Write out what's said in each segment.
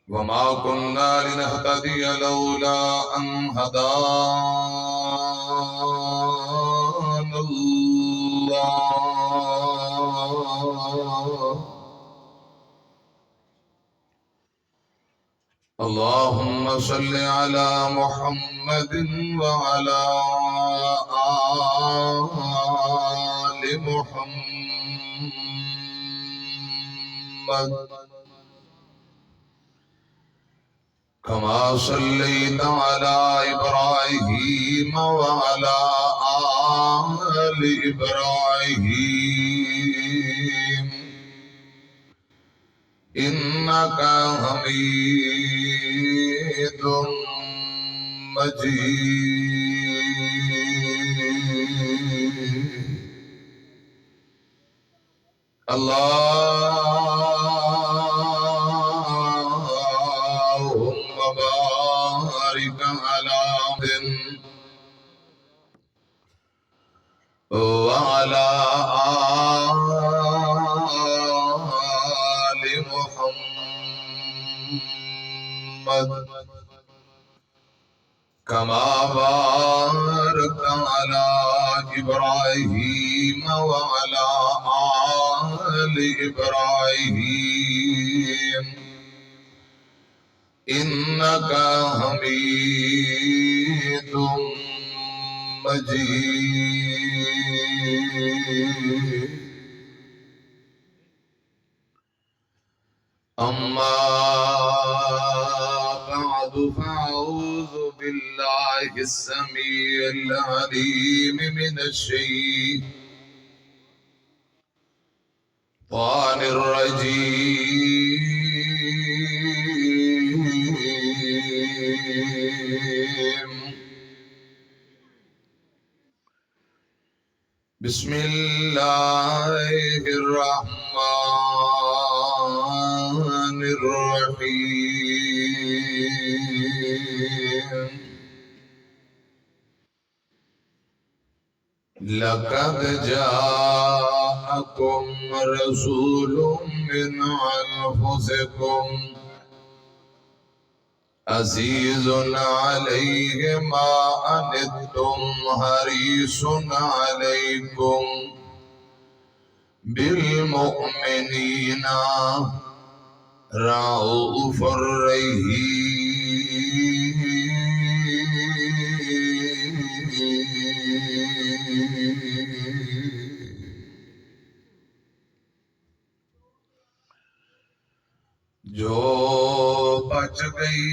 وما كنا لنهتدي لولا أن هدانا الله. اللهم صل على محمد وعلى آل محمد كما صليت على إبراهيم وعلى آل إبراهيم إنك حميد مجيد. اللهم بارك على محمد وعلى آل محمد كما باركت على إبراهيم وعلى آل إبراهيم إنك حميد مجيد. أما بعد فأعوذ بالله السميع العليم من الشيطان الرجيم. بسم الله الرحمن الرحيم. لقد جاءكم رسول من أنفسكم عزيز عليه ما عنتم حريص عليكم بالمؤمنين رؤوف رحيم. جو بچ گئی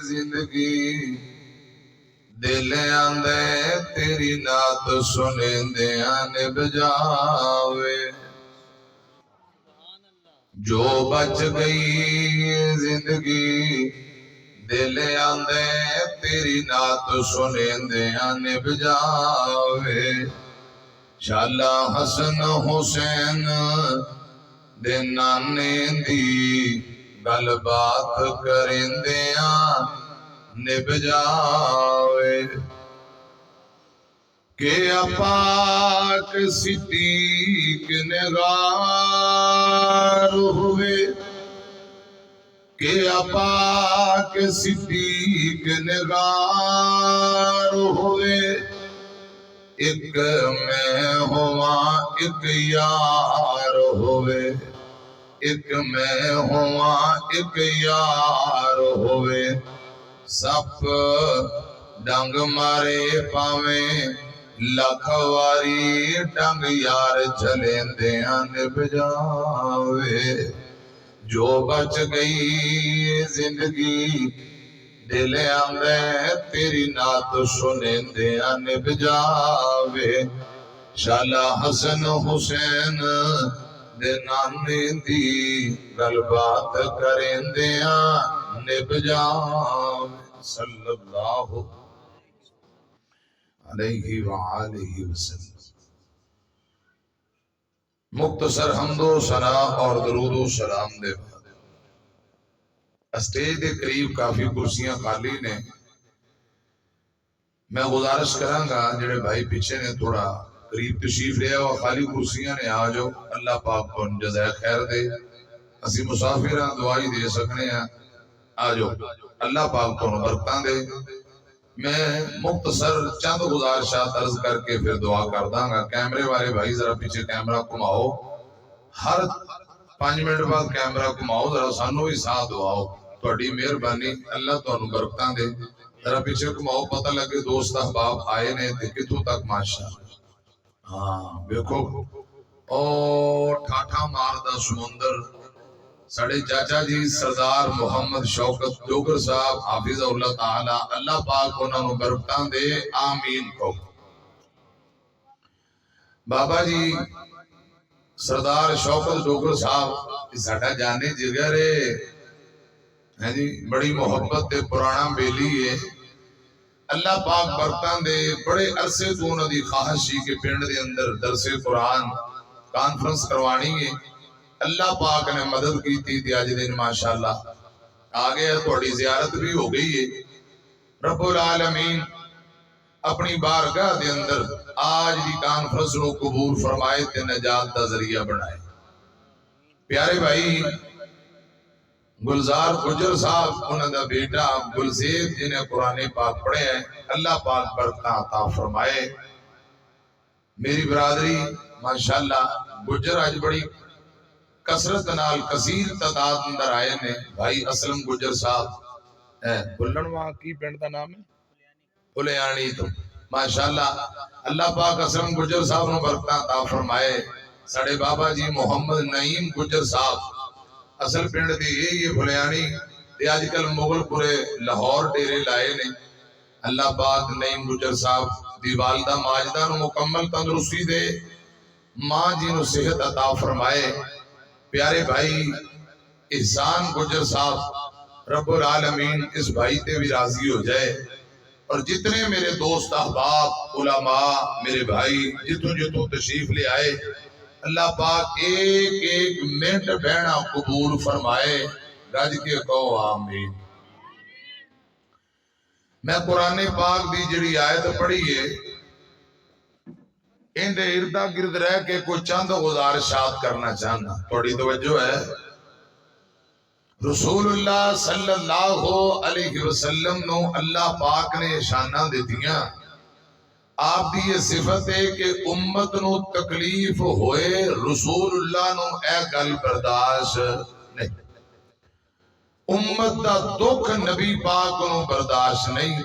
زندگی دل آندے تیری نعت سنیں دیاں نب جاوے. جو بچ گئی زندگی دل آندے تیری نعت سنیں دیاں نب جاوے. شالا حسن حسین دے نانے دی گل بات کرندیاں نب جاوے. کہ پاک صدیق نگار ہوئے. کہ پاک صدیق نگار ہوئے. ایک میں ہوا ایک یار ہوئے. ایک میں ہوا ایک یار ہوئے. سپ ڈنگ مارے پاویں لکھ واری ڈنگ یار چلیں دیاں نب جاوے. جو بچ گئی زندگی دل آندے تیری نعت سنیں دیاں نب جاوے. شالا حسن حسین دے نانے دی گل بات کریں دیاں نب جاوے. صلی اللہ علیہ وآلہ وسلم. مختصر حمد و ثنا اور درود و سلام دے بعد اسٹیج دے قریب کافی کرسیاں خالی نے. میں گزارش کراں گا جڑے بھائی پیچھے نے تھوڑا قریب تشریف لے آؤ. خالی کرسیاں نے آ جاؤ. اللہ پاک کو جزائے خیر دے. اسی مسافر ہاں دعائی دے سکنے ہیں آجو اللہ پاک تو برکتاں دے میں مختصر چند گزارشات عرض کر کے پھر دعا کر داں گا کیمرے والے بھائی ذرا پیچھے کیمرہ کماؤ ہر 5 منٹ بعد کیمرہ کماؤ ذرا سانو بھی ساتھ دعاؤ تھوڑی مہربانی اللہ تانوں برکتاں دے ذرا پیچھے کماؤ پتہ لگے دوست احباب آئے نے تے کتھوں تک ماشاءاللہ ہاں دیکھو او ٹھاٹھا ماردا سمندر سڑے چاچا جی سردار محمد شوکت ڈوگر صاحب حافظ اللہ تعالی اللہ پاک انہاں نوں برکتاں دے آمین کو بابا جی سردار شوکت ڈوگر صاحب ساڈا جانے جگر ہے جی بڑی محبت تے پرانا بیلی ہے اللہ پاک برکتاں دے بڑے عرصے تو انہاں دی خواہش سی کہ پنڈ دے اندر درس قرآن کانفرنس کروانی ہے اللہ پاک نے مدد کی تھی آج دن ماشاءاللہ آگے تھوڑی زیارت بھی ہو گئی ہے رب العالمین اپنی بارگاہ دے اندر آج دی کانفرنس کو قبول فرمائے تے نجات دا ذریعہ بنائے پیارے بھائی گلزار گجر صاحب انہوں دا بیٹا گلزید جنہیں قرآن پاک پڑھے ہیں اللہ پاک برکتاں عطا فرمائے میری برادری ماشاءاللہ گجر آج بڑی کثرت نال کثیر تعداد اندر آئے نے بھائی اسلم گجر صاحب بلن وہاں کی پنڈ دا نام ہے بلیانی تو ماشاءاللہ اللہ پاک اسلم گجر صاحب نو برکتاں عطا فرمائے ساڑے بابا جی محمد نعیم گجر صاحب اصل پنڈ دی یہ بلیانی تے آج کل مغل پورے لاہور ڈیرے لائے نے اللہ پاک نعیم گجر صاحب دی والدہ ماجدہ نو مکمل تندرستی دے ماں جی نو صحت عطا فرمائے پیارے بھائی احسان گجر صاحب رب العالمین اس بھائی تے بھی راضی ہو جائے اور جتنے میرے دوست احباب علماء میرے بھائی جتوں جتوں تشریف لے آئے اللہ پاک ایک ایک منٹ بہنا قبول فرمائے رج کے کہو آمین میں قرآن پاک دی جڑی آیت پڑھی ہے ان دے اردا گرد رہ کے کوئی چند گزارشات کرنا چاہنا تھوڑی توجہ ہے رسول اللہ صلی اللہ علیہ وسلم نو اللہ پاک نے شانہ دیتیاں آپ دی یہ صفت ہے کہ امت نو تکلیف ہوئے رسول اللہ نو اے گل برداشت نہیں امت دا دکھ نبی پاک نو برداشت نہیں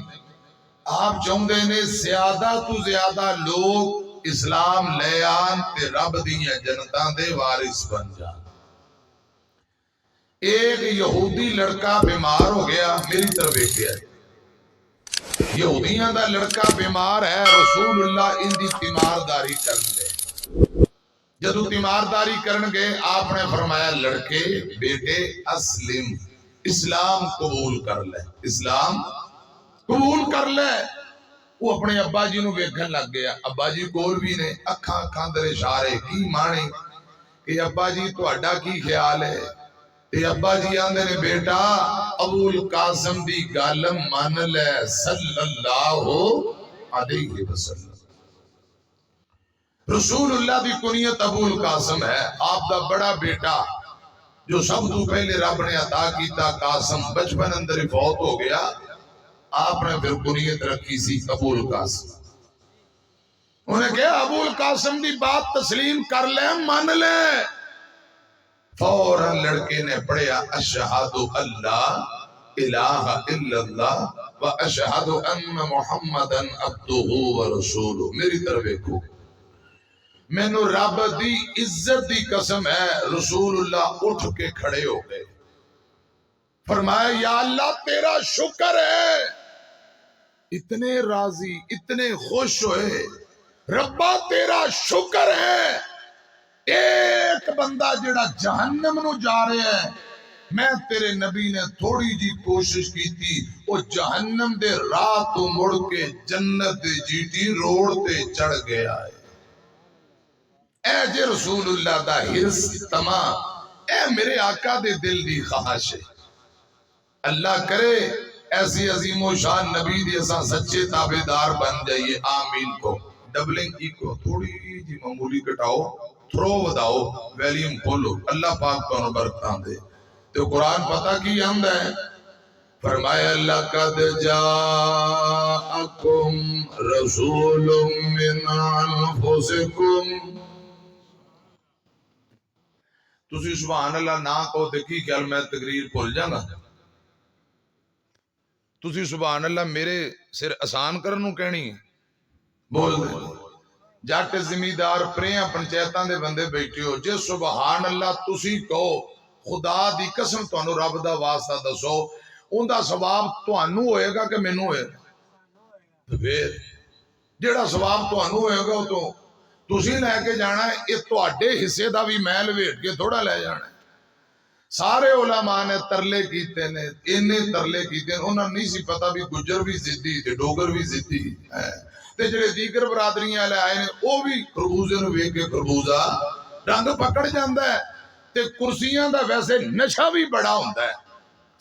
آپ چاہندے نے زیادہ تو زیادہ لوگ اسلام لے آن تے رب دیاں جنتاں دے وارث بن جان ایک یہودی لڑکا بیمار ہو گیا میری طرف ایک ہے یہودیاں دا لڑکا بیمار ہے رسول اللہ ان دی تیمارداری کرن گے جدو تیمارداری کرن گے آپ نے فرمایا لڑکے بیٹے اسلم اسلام قبول کر لے اسلام قبول کر لے وہ اپنے ابا جی نو ویکھن لگ گیا ابا جی کول بھی نے اکھاں اکھاں دے اشارے کی مانے کہ ابا جی تہاڈا کی خیال ہے تے ابا جی آندے نے بیٹا ابو القاسم دی گل من لے صلی اللہ علیہ وسلم رسول اللہ دی کنیت ابو القاسم ہے آپ دا بڑا بیٹا جو سب تو پہلے رب نے عطا کیتا قاسم بچپن اندر ہی فوت ہو گیا آپ نے پھر کنیت رکھی سی ابو القاسم انہیں کہا ابو القاسم دی بات تسلیم کر لیں مان لیں فوراً لڑکے نے پڑھیا اشہد اللہ الہ الا اللہ و اشہد ان محمدًا عبدہ و رسولہ میری طرف دیکھو میں نو رب دی عزت دی قسم ہے رسول اللہ اٹھ کے کھڑے ہو گئے فرمایا یا اللہ تیرا شکر ہے اتنے راضی اتنے خوش ہوئے ربا تیرا شکر ہے ایک بندہ جڑا جہنم نو جا رہا ہے میں تیرے نبی نے تھوڑی جی کوشش کی تھی وہ جہنم دے راہ تو مڑ کے جنت دے جیٹی روڈ تے چڑھ گیا ہے اے جے رسول اللہ دا حرص تمام اے میرے آقا دے دل دی خواہش ہے اللہ کرے ایسی عظیم و شان نبی دی ایسا سچے تابعدار بن جائیے آمین کو ڈبلنگ ایکو تھوڑی جی معمولی کٹاؤ تھرو وداؤ ویلیوم کھولو اللہ پاک تو برکتاں دے تو قرآن پتہ کی آندا ہے فرمایا لقد جاءکم رسول من انفسکم تسی سبحان اللہ نہ کہو تے کی خیال میں تقریر بھول جانا تسی سبحان اللہ میرے سر آسان کرن نوں کہنی ہے بول دے جٹ زمیندار پریاں پنچایتاں دے بندے بیٹھے ہو جے سبحان اللہ تسی کہو خدا دی قسم تانوں رب دا واسطہ دسو اوندا ثواب تانوں ہوئے گا کہ مینوں ہوئے گا پھر جیڑا ثواب تانوں ہوئے گا تو تسی لے کے جانا ہے یہ تواڈے حصے دا بھی میں لپیٹ کے تھوڑا لے جانا ہے سارے علماء نے ترلے کیتے نے انہیں ترلے کیتے ہیں انہوں نے نہیں سی پتا بھی گجر بھی زدی تے ڈوگر بھی زدی ہے تے جڑے دیگر برادریاں لے آئے نے وہ بھی خربوزے نو ویکھ کے خربوزہ رنگ پکڑ جاندا ہے تے کرسیاں دا ویسے نشہ بھی بڑا ہوندا ہے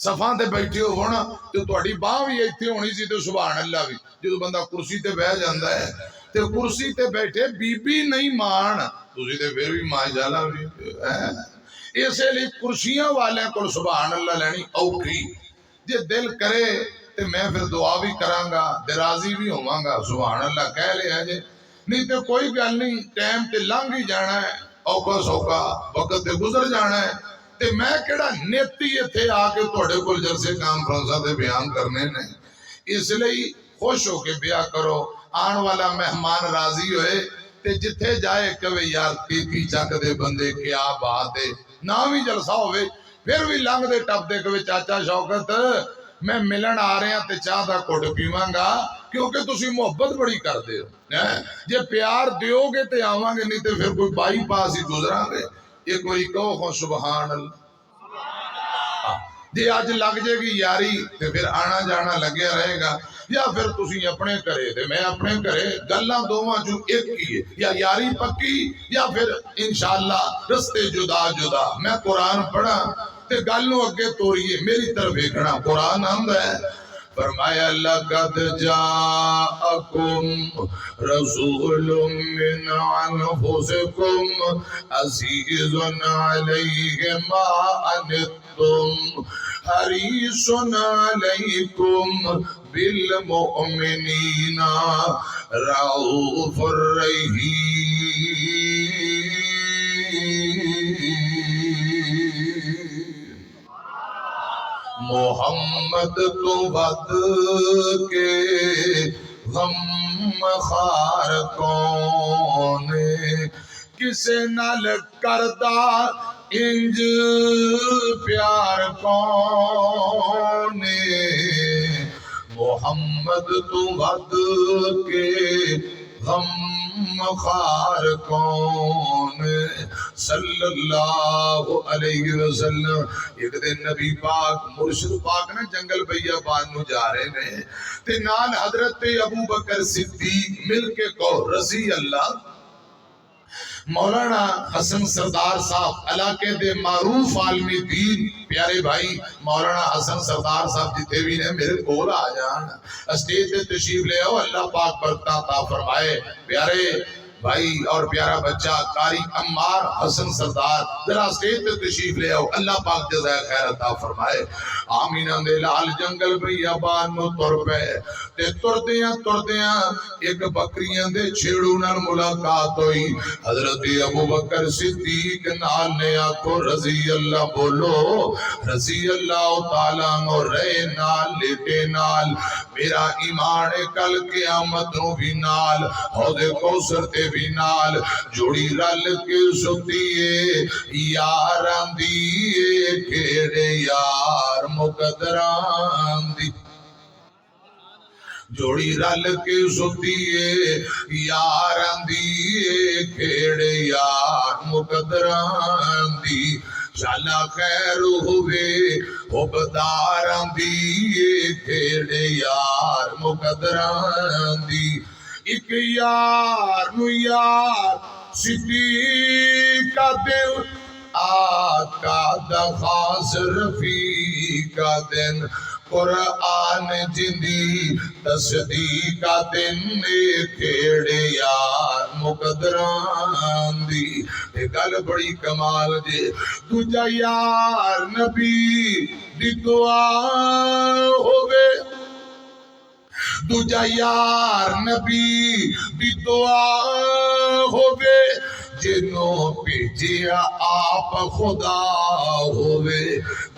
صفاں تے بیٹھے ہو ہونا تے تہاڈی باہ بھی ایتھے ہونی سی تے سبحان اللہ بھی جدوں بندہ کرسی تے بیٹھ جاندا ہے تے کرسی تے بیٹھے بی بی نہیں مان تسی تے پھر بھی ماشاءاللہ بھی اسے لیے کرسیاں والے کو سبحان اللہ لینی اوکھی جے دل کرے تے میں پھر دعا بھی کراں گا درازی بھی ہوواں گا سبحان اللہ کہہ لیا جے نہیں تے کوئی گل نہیں ٹائم تے لنگ ہی جانا ہے اوکھا سوکھا وقت تے گزر جانا ہے تے میں کیڑا نیتی ایتھے آ کے تہاڈے کول جلسے کانفرنساں تے بیان کرنے نے اس لیے خوش ہو کے بیان کرو آن والا مہمان راضی ہوئے تے جتھے جائے کہے یار کی چک دے بندے کیا بات ہے نہ بھی جلسہ ہوئے پھر بھی لنگ دے ٹپ دے کہ چاچا شوکت میں ملن آ رہے ہیں تے چاہ دا کوٹ پیواں گا کیونکہ تسی محبت بڑی کر دے ہو جے پیار دیو گے تے آواں گے نہیں تے پھر کوئی بائی پاس ہی گزراں گے ایک باری کہو خو سبحان اللہ جے آج لگ جائے گی یاری تے پھر آنا جانا لگیا رہے گا یا پھر تسی اپنے کرے تے میں اپنے کرے گلاں دوواں جو ایک کی ہے یا یاری پکی یا پھر انشاءاللہ رستے جدا جدا میں قرآن پڑھا تے گلوں اگے توریے میری طرف ایکھنا قرآن آندا ہے فرمایا لقد جاءکم رسول من انفسکم عزیز علیہ ما عنتم حریص علیکم بالمؤمنین رؤوف الرحیم محمد تو ود کے غم خار کون کسے نال کردہ انج پیار کون محمد تو ود کے غم خار کون صلی اللہ علیہ وسلم ایک دن نبی پاک مرشد پاک نے جنگل بیابان نو جا رہے نے تے نال حضرت ابو بکر صدیق مل کے کو رضی اللہ مولانا حسن سردار صاحب علاقے دے معروف عالمی دین پیارے بھائی مولانا حسن سردار صاحب جتے بھی نے میرے کول آ جان اسٹیج تے تشریف لے آؤ اللہ پاک برکتاں عطا فرمائے پیارے بھائی اور پیارا بچہ قاری عمار حسن سردار ذرا اسٹیج تے تشریف لے آؤ اللہ پاک جزائے خیر عطا فرمائے آمینہ دے لال جنگل بیابان نو تر پے تے تردیاں ایک بکریاں دے چھیڑو نال ملاقات ہوئی حضرت ابو بکر صدیق نال نے آکو رضی اللہ بولو رضی اللہ تعالیٰ نو رہے نال لیٹے نال میرا ایمان کل قیامت نو بھی نال حوض کوثر تے بھی نال جوڑی رل کے سکتیے یاران دیئے کھیڑے یار مقدران دی جوڑی رل کے سکتیے یاران دیئے کھیڑے یار مقدران دی شالا خیر ہوئے حبداران دیئے کھیڑے یار مقدران دی ایک یار نو یار صدیق کا دل آقا دا خاص رفیقہ دن قرآن جندی تصدیقہ دن کھیڑے یار مقدران دی ایک گل بڑی کمال جے تجھا یار نبی دی دعا ہوگے دوجا یار نبی دی دعا ہوگے جنوں بھیجیا آپ خدا ہوئے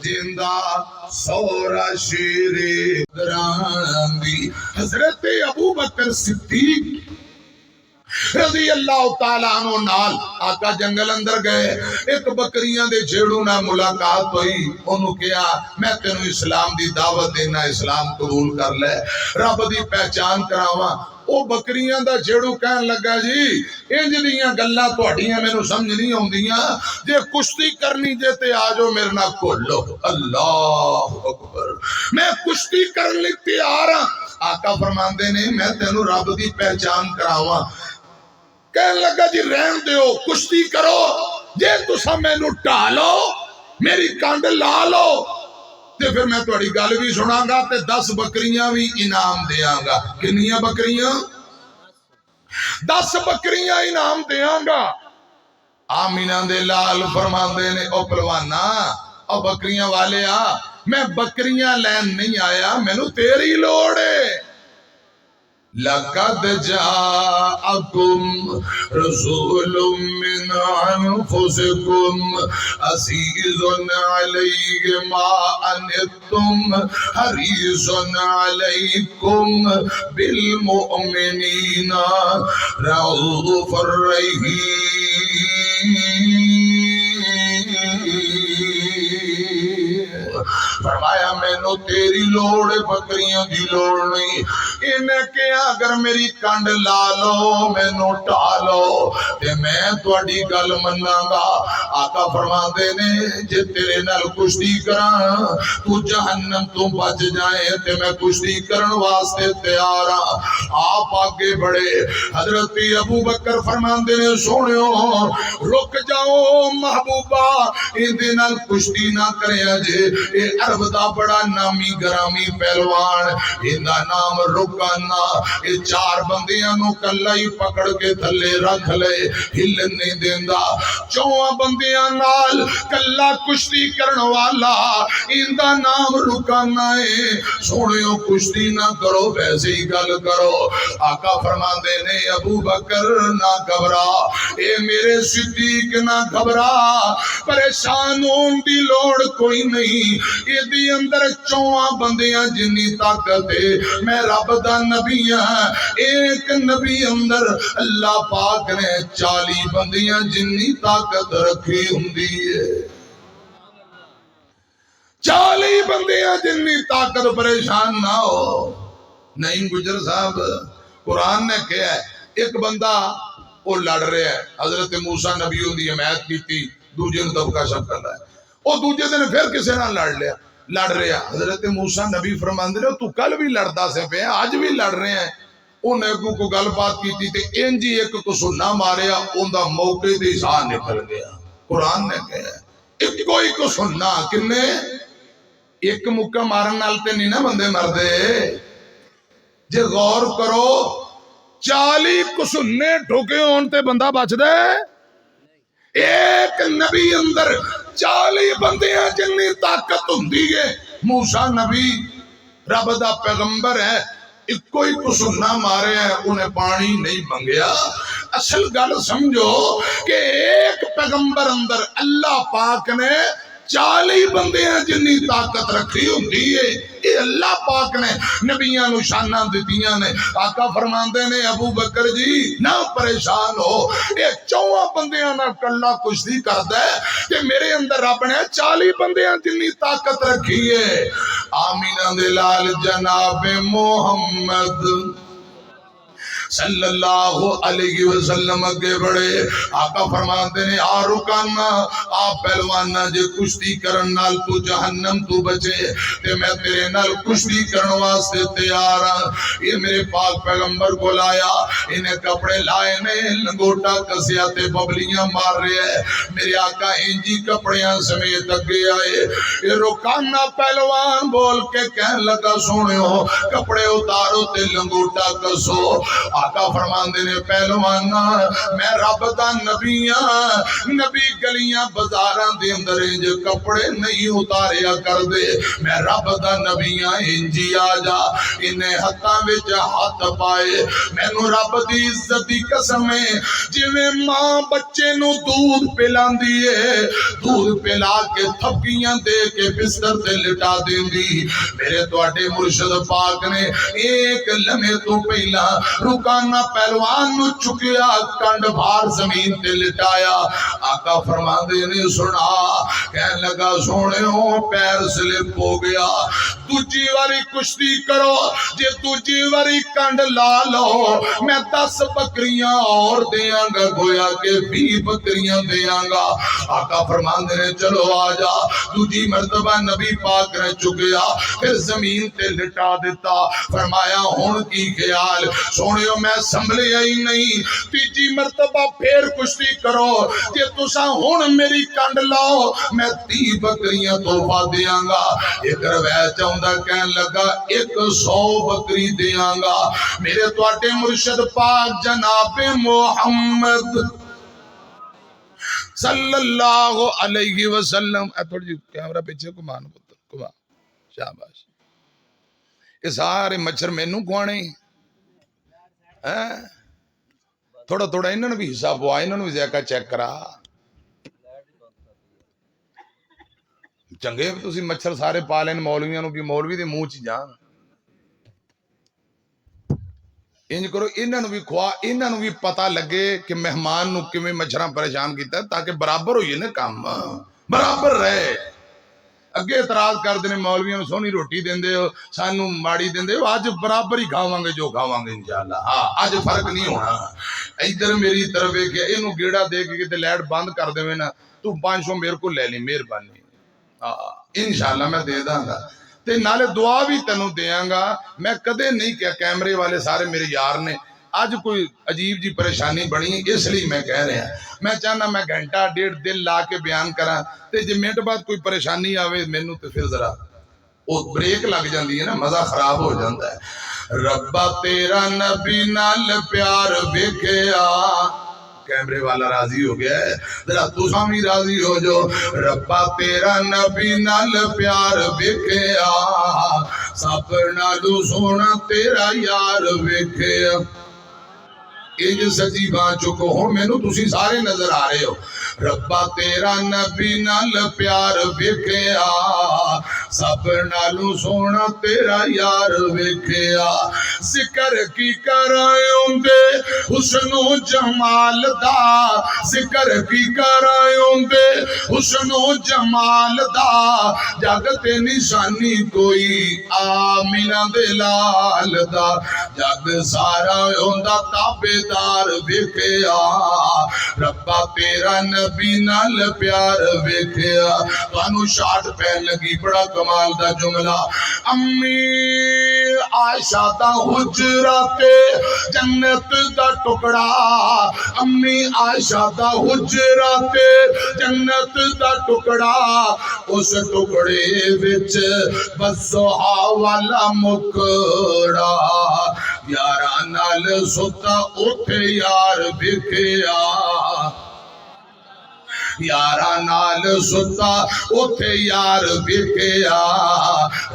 جندہ سورا شیر دران دی حضرت ابو بکر صدیق رضی اللہ تعالیٰ عنہ نال آقا جنگل اندر گئے ایک بکریاں دے جھیڑوں نہ ملاقات ہوئی انہوں کیا میں تینوں اسلام دی دعوت دینا اسلام قبول کر لے رب دی پہچان کراواں او بکریاں دا جھیڑو کہن لگا جی انج دیاں گلاں تہاڈیاں مینوں سمجھ نہیں اوندیاں جے کشتی کرنی جے تے آجو میرے نال کھولو اللہ اکبر میں کشتی کرن لئی تیار ہاں آقا فرماندے نے میں تینوں رب دی پہچان کراواں کہن لگا جی رہن دیو کشتی کرو جے تساں مینوں ٹالو میری کانڈ لا لو تے پھر میں تہاڈی گل بھی سناں گا تے 10 بکریاں بھی انعام دیاں گا کنیاں بکریاں 10 بکریاں انعام دیاں گا آمینہ دے لال فرماندے نے او پلوانا او بکریاں والے میں بکریاں لین نہیں آیا مینوں تیری لوڑ ہے لَقَدْ جَاءَكُمْ رَسُولٌ مِّنْ أَنفُسِكُمْ عَزِيزٌ عَلَيْهِ مَا عَنِتُّمْ حَرِيصٌ عَلَيْكُمْ بِالْمُؤْمِنِينَ رَءُوفٌ رَحِيمٌ فرمایا مینوں تیری لوڑ بکریاں دی لوڑ نہیں انہیں کیا اگر میری کنڈ لا لو مینوں ٹالو تے میں تہاڈی گل مناں گا آقا فرماندے نے جے تیرے نال کشتی کراں تو جہنم تو بچ جائے تے میں کشتی کرن واسطے تیار ہاں آپ آگے بڑھے حضرت ابو بکر فرماندے نے سونیو رک جاؤ محبوبہ ایندے نال کشتی نہ کریا جے اے عرب دا بڑا نامی گرامی پہلوان ایندا نام رکانا اے 4 بندیاں نو کلا ہی پکڑ کے تھلے رکھ لے ہلن نہیں دیندا 4 بندیاں نال کلا کشتی کرن والا ایندا نام رکانا ہے سونیو کشتی نہ کرو ویسے ہی گل کرو آقا فرماندے نے ابو بکر نہ گھبرا اے میرے صدیق نہ گھبرا پریشان ہون دی لوڑ کوئی نہیں ایدی اندر 4 بندیاں جنی طاقت ہے میں رب دا نبی ہاں ایک نبی اندر اللہ پاک نے 40 بندیاں جنی طاقت رکھی ہوندی ہے 40 بندیاں جنی طاقت پریشان نہ ہو نہیں گجر صاحب قرآن نے کہا ہے ایک بندہ وہ لڑ رہا ہے حضرت موسیٰ نبیوں دی حمایت کی تھی دوجے نے دبکا شب کر رہا ہے وہ دوجے دن پھر کسے نہ لڑ رہا حضرت موسیٰ نبی فرماندے نے تو کل بھی لڑدا سے پہ آج بھی لڑ رہے ہیں انہیں کو گل بات کی تھی تے انجی ایک کو سننا ماریا ان دا موقع دے ساں نکل گیا قرآن نے کہا ایک کوئی کو سننا کنے ایک مکہ مارن نالتے نہیں نا بندے مردے جے غور کرو 40 کو سننے ٹھوکے ہونتے بندہ بچ دے ایک نبی اندر 40 بندیاں جنی طاقت ہوندی ہے موسیٰ نبی رب دا پیغمبر ہے ایک کوئی کو سننا مارے ہیں انہیں پانی نہیں منگیا اصل گل سمجھو کہ ایک پیغمبر اندر اللہ پاک نے 40 بندیاں جنی طاقت رکھی ہوندی ہے یہ اللہ پاک نے نبیاں نو شاناں دتیاں نے آقا فرماندے نے ابو بکر جی نہ پریشان ہو یہ 4 بندیاں نہ کلا کشتی کردا ہے کہ میرے اندر رب نے 40 بندیاں جنی طاقت رکھی ہے آمینہ دے لال جناب محمد صلی اللہ علیہ وسلم اگے بڑے آقا فرماتے نے آ رکانا آپ پہلوانا جے کشتی کرن نال تو جہنم تو بچے تے میں تیرے نال کشتی کرن واسطے تیار ہاں یہ میرے پاک پیغمبر کو لایا انہیں کپڑے لائے نے لنگوٹا کسیا تے ببلیاں مار رہے ہیں میرے آقا انجی کپڑیاں سمیت اگے آئے یہ رکانا پہلوان بول کے کہن لگا سونے ہو کپڑے اتارو تے لنگوٹا کسو آقا فرماندے نے پہلوانا میں رب دا نبی ہاں نبی گلیاں بازاراں دے اندر انج کپڑے نہیں اتاریا کر دے میں رب دا نبی ہاں انجی آ جا انہیں ہتھاں وچ ہاتھ پائے مینوں رب دی عزت دی قسم ہے جویں ماں بچے نو دودھ پلاندی ہے دودھ پلا کے تھپکیاں دے کے بستر تے لٹا دیندی میرے تواڈے مرشد پاک نے ایک لمحے تو پہلا رکانا پہلوان نو چکیا کنڈ بھار زمین تے لٹایا آقا فرماندے نے سنا کہنے لگا سونے ہو پیر سلپ ہو گیا دوجی واری کشتی کرو جے دوجی واری کنڈ لا لو میں 10 بکریاں اور دیاں گا گویا کہ 20 بکریاں دیاں گا آقا فرماندے نے چلو آجا دوجی مرتبہ نبی پاک نے چکیا پھر زمین تے لٹا دیتا فرمایا ہون کی خیال سونیو میں سنبھلے ہی نہیں تیجی مرتبہ پھر کشتی کرو کہ تسا ہون میری کنڈ لاؤ میں 30 بکریاں تحفہ دیاں گا ایک روایت چاہندا کہن لگا 100 بکری دیاں گا میرے تواڈے مرشد پاک جناب محمد صلی اللہ علیہ وسلم تھوڑی جی کیمرہ پیچھے کمان پتر کمان شاباش یہ سارے مچھر مینوں کوانے تھوڑا تھوڑا انہوں نے بھی حساب ہوا انہوں نے بھی ذائقہ چیک کرا چنگے تسی مچھر سارے پالین مولویاں نو کی مولوی دے منہ چ جان انج کرو انہوں نے بھی کھوا انہوں نے بھی پتہ لگے کہ مہمان نو کیویں مچھراں پریشان کیتا ہے تاکہ برابر ہوئی نا کام برابر رہے اگے اعتراض کر دینے مولویاں سونی روٹی دیندے ہو سانو ماڑی دیندے ہو آج برابر ہی کھاواں گے جو کھاواں گے انشاءاللہ ہاں آج فرق نہیں ہونا ادھر میری طرف ہے کہ اینو گیڑا دے کے کتے لائٹ بند کر دے نا تو 500 میرے کو لے لی مہربانی انشاءاللہ میں دے داں گا تے نالے دعا بھی تینوں دیاں گا میں کدے نہیں کیا کیمرے والے سارے میرے یار نے آج کوئی عجیب جی پریشانی بنی اس لیے میں کہہ رہا میں چاہنا میں گھنٹہ 1.5 دل لا کے بیان کراں تے جے منٹ بعد کوئی پریشانی آوے مینوں تے پھر ذرا وہ بریک لگ جاندی ہے نا مزہ خراب ہو جاتا ہے ربا تیرا نبی نال پیار ویکھیا کیمرے والا راضی ہو گیا ہے ذرا تساں بھی راضی ہو جو ربا تیرا نبی نال پیار ویکھیا سب نالو سونا تیرا یار ویکھیا یہ جو سچی بات چکو ہوں میں نو تسی سارے نظر آ رہے ہو ربا تیرا نبی نال پیار ویکھیا سب نالو سونا تیرا یار ویکھیا ذکر کی کرائیں دے حسن و جمال دا ذکر کی کرائیں دے حسن و جمال دا جگت نشانی کوئی آمینہ دے لال دا جگ سارا ہوندا تابے دار ویکھیا ربا تیرا نبی نال پیار ویکھیا تانوں شاٹ پہن لگی بڑا کمال دا جملہ امی عائشہ دا حجرات جنت دا ٹکڑا امی عائشہ دا حجرات جنت دا ٹکڑا اس ٹکڑے وچ بسہا والا مکڑا یاراں نال ستا اوتھے یار ویکھیا یاراں نال ستا اوتھے یار ویکھیا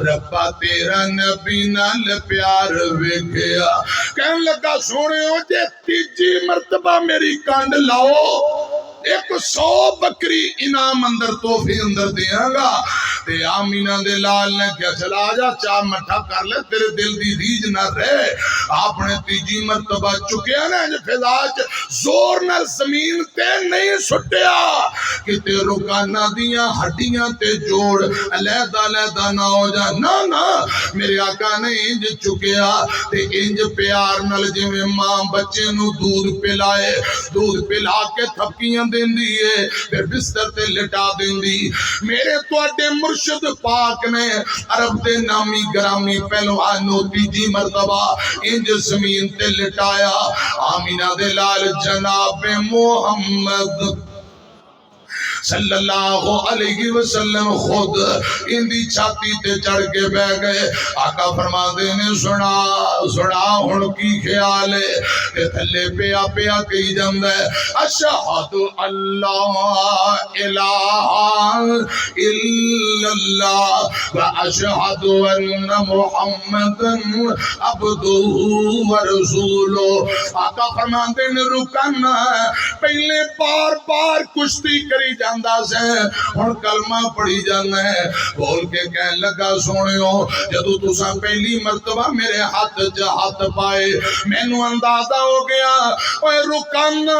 ربا تیرا نبی نال پیار ویکھیا کہن لگا سونےو جے تیجی مرتبہ میری کانڈ لاؤ 100 بکری انعام اندر توفی اندر دیاں گا تے آمینہ دے لال نے کیا چلا جا چاہ مٹھا کر لے تیرے دل دی ریج نہ رہے آپ نے تیجی مرتبہ چکیا نا جو فضاج زور نہ زمین تے نہیں سٹیا کہ تے رکانا دیاں ہڈیاں تے جوڑ علیحدہ علیحدہ نہ ہو جا نا میرے آقا نے انج چکیا تے انج پیار نل جو ماں بچے نو دودھ پلائے دودھ پلا کے تھپکیاں دین دیئے پھر بستر تے لٹا دین دی میرے توڑے مرشد پاک نے عرب دے نامی گرامی پہلوانو تیجی مرتبہ انج زمین تے لٹایا آمینہ دے لال جناب محمد صلی اللہ علیہ وسلم خود اندی چھاتی تے چڑھ کے بہ گئے آقا فرما دینے سنا ہن کی خیال ہے کہ تھلے پیا پیا کہی جاندہ ہے اشہد اللہ الہ الا اللہ و اشہد ان محمد عبدہ و رسولہ آقا فرما دینے رکنا پہلے بار بار کشتی کری جاندہ سے ہن کلمہ پڑھی جاندہ ہے بول کے کہنے لگا سونیو جدو تسا پہلی مرتبہ میرے ہاتھ پائے میں نو اندازہ ہو گیا اوے رکانا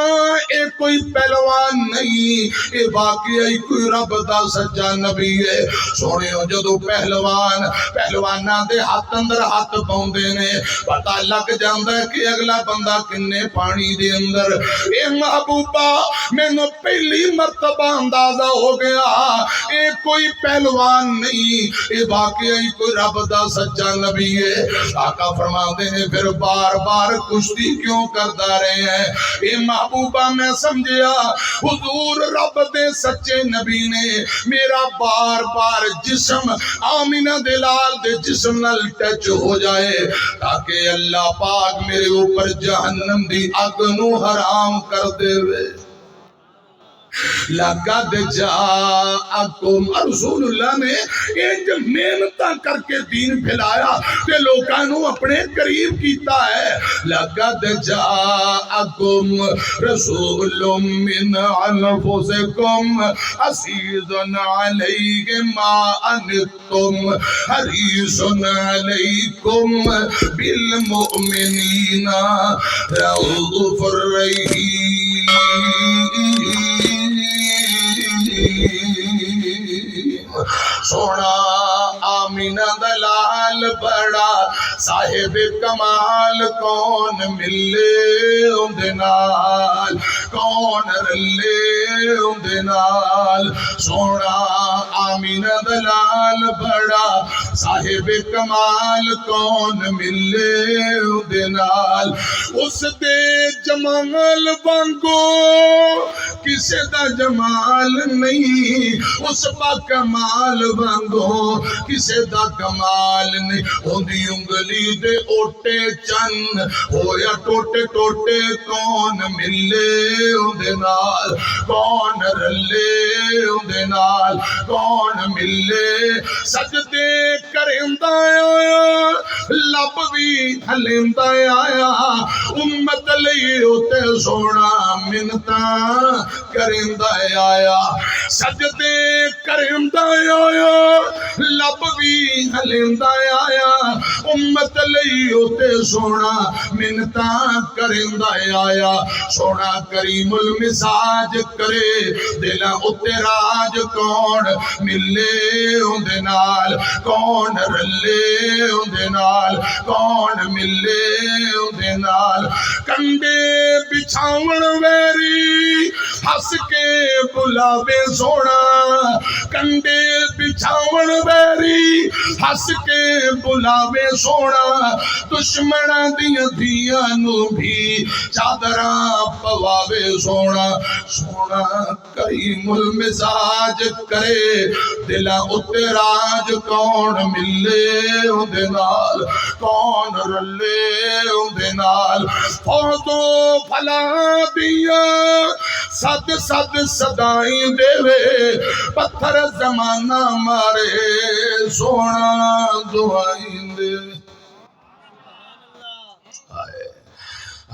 اے کوئی پہلوان نہیں اے واقعی کوئی رب دا سچا نبی ہے سونیو جدو پہلوانا دے ہاتھ اندر ہاتھ پاؤندے نے پتہ لگ جاندہ ہے کہ اگلا بندہ کنے پانی دے اندر اے محبوبہ میں نو پہلی مرتبہ اندازہ ہو گیا اے کوئی پہلوان نہیں اے واقعی کوئی رب دا سچا نبی ہے آقا فرماتے ہیں پھر بار بار کشتی کیوں کرتا رہے ہیں اے محبوبہ میں سمجھیا حضور رب دے سچے نبی نے میرا بار بار جسم آمینہ دلال دے جسم نل ٹچ ہو جائے تاکہ اللہ پاک میرے اوپر جہنم دی آگ نو حرام کر دے وے لقد جاءکم رسول اللہ نے ایک محنتاں کر کے دین پھیلایا کہ لوگوں اپنے قریب کیتا ہے لقد جاءکم رسول من انفسکم عزیز علیہ ما انتم حریص علیکم بالمؤمنین رؤوف الرحیم سونا آمینہ دلال بڑا صاحب کمال کون ملے اندنال کون رلے اندنال سونا آمینہ دلال بڑا صاحب کمال کون ملے اندنال اس دے جمال بانگو کسے دا جمال نہیں اس با کمال بانگو کسے دا کمال نہیں ہوندی انگلی دے اوٹے چن ہویا ٹوٹے ٹوٹے کون ملے اندے نال کون رلے اندے نال کون ملے سجدے کرندہ آیا لب بھی ہلندہ آیا امت لئی ہوتے سونا منتاں کرندہ آیا سجدے کرندہ آیا لب بھی ہلندہ آیا امت لئی ہوتے سونا منتاں کرندہ آیا سونا کریم المزاج کرے دلا اتے راج کون ملے اندے نال کون رلے اندے نال کون ملے اندے نال کنڈے بچھاون ویری ہس کے بلاوے سونا کنڈے بچھاون ویری ہس کے بلاوے سونا دشمناں دیاں دھیاں نو بھی چادراں پواوے سونا سونا کریم المزاج کرے دلا اتے راج کون ملے اندے نال کون رلے اندے نال فوزو فلا دیا صد صد صدائیں دے وے پتھر زمانہ مارے سونا دعائیں دے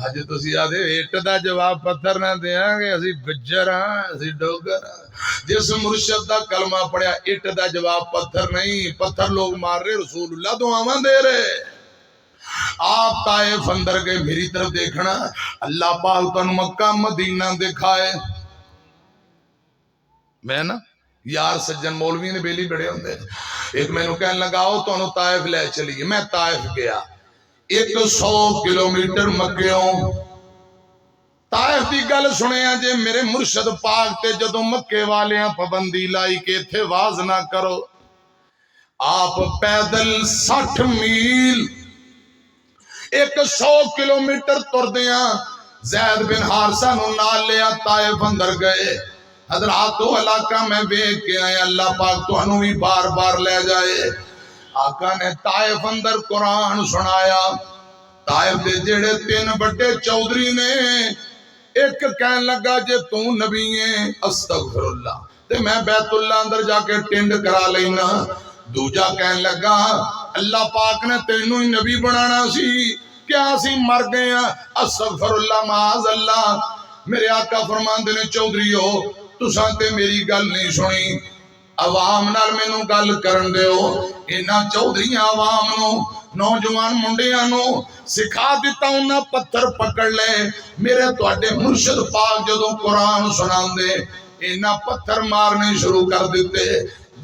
آج تسی آدھے ایٹ دا جواب پتھر نہ دیاں گے اسی بجر ہاں اسی ڈوگر ہاں جس مرشد دا کلمہ پڑھیا اٹ دا جواب پتھر نہیں، پتھر لوگ مار رہے، رسول اللہ دعاواں دے رہے۔ آپ طائف اندر گئے، میری طرف دیکھنا، اللہ پاک تانوں مکہ مدینہ دکھائے۔ میں نا یار سجن مولوی نے بیلی بڑے ہوندے، ایک میں نو کہنے لگاؤ تو انہوں طائف لے چلیے، میں طائف گیا 100 کلومیٹر مکیوں۔ طائف دی گل سنے جے میرے مرشد پاک تے جدوں مکے والیاں پابندی لائی کہ اتھے واز نہ کرو، آپ پیدل 60 میل 100 کلومیٹر تر دیاں زید بن حارثہ نو نال لیا طائف اندر گئے۔ حضرات وہ علاقہ میں بیک کے آئے، اللہ پاک تو انہوں بھی بار بار لے جائے۔ آقا نے طائف اندر قرآن سنایا۔ طائف دے جڑے 3 بڑے چودھری نے، ایک کہنے لگا جے تو نبی ہیں استغفر اللہ تے میں بیت اللہ اندر جا کے ٹینڈ کرا لینا۔ دوجا کہنے لگا اللہ پاک نے تینوں ہی نبی بنانا سی، کیا سی مر گئے ہیں، استغفر اللہ معاذ اللہ۔ میرے آقا فرماندے نے چودھریو تساں تے میری گل نہیں سنی، عوام نال مینوں گل کرن دیو۔ انہاں چودھریاں عوام نو نوجوان منڈیاں نو سکھا دیتا انہاں پتھر پکڑ لے۔ میرے تواڈے مرشد پاک جدوں قرآن سناندے انہاں پتھر مارنے شروع کر دیتے،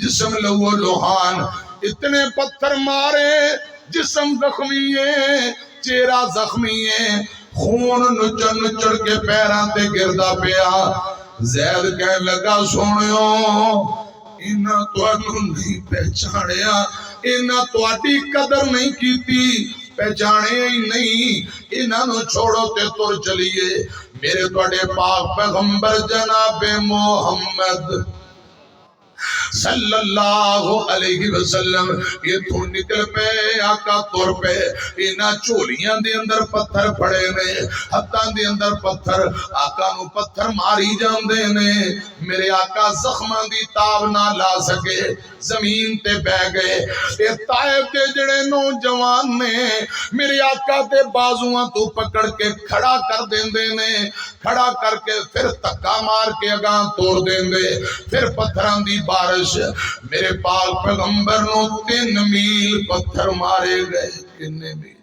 جسم لہو لوہان، اتنے پتھر مارے جسم زخمی ہے، چہرہ زخمی ہے، خون نچڑ نچڑ کے پیراں تے گردا پیا۔ زید کہنے لگا سونیو انہاں تانوں نہیں پہچانیا، انہاں تواڈی قدر نہیں کیتی، پہچانے ہی نہیں، انہاں نو چھوڑو تے تر چلیے۔ میرے تواڈے پاک پیغمبر جناب محمد صلی اللہ علیہ وسلم یہ تو نکل پے، آقا تور پے، انہاں چولیاں دے اندر پتھر پڑے نے، ہتھاں دے اندر پتھر، آقا نو پتھر ماری جاندے نے۔ میرے آقا زخماں دی تاب نہ لا سکے، زمین تے بہ گئے۔ اے طائف دے جڑے نوجوان نے میرے آقا تے بازواں تو پکڑ کے کھڑا کر دیندے نے، کھڑا کر کے پھر تکا مار کے اگاں توڑ دیندے، پھر پتھراں دی بارش۔ میرے پاک پیغمبر نو 3 میل پتھر مارے گئے۔ کنے میل؟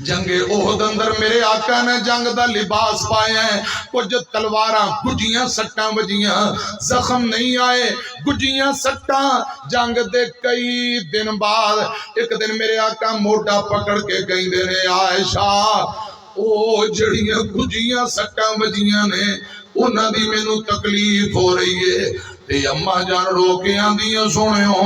جنگ احد اندر میرے آقا نے جنگ دا لباس پایا ہے، کچھ تلواراں گجیاں سٹاں وجیاں، زخم نہیں آئے، گجیاں سٹاں۔ جنگ دے کئی دن بعد ایک دن میرے آقا موٹا پکڑ کے کہندے نے عائشہ او جڑیاں گجیاں سٹاں وجیاں نے انہاں دی مینوں تکلیف ہو رہی ہے تے اماں جان رو کے آندیاں سونیو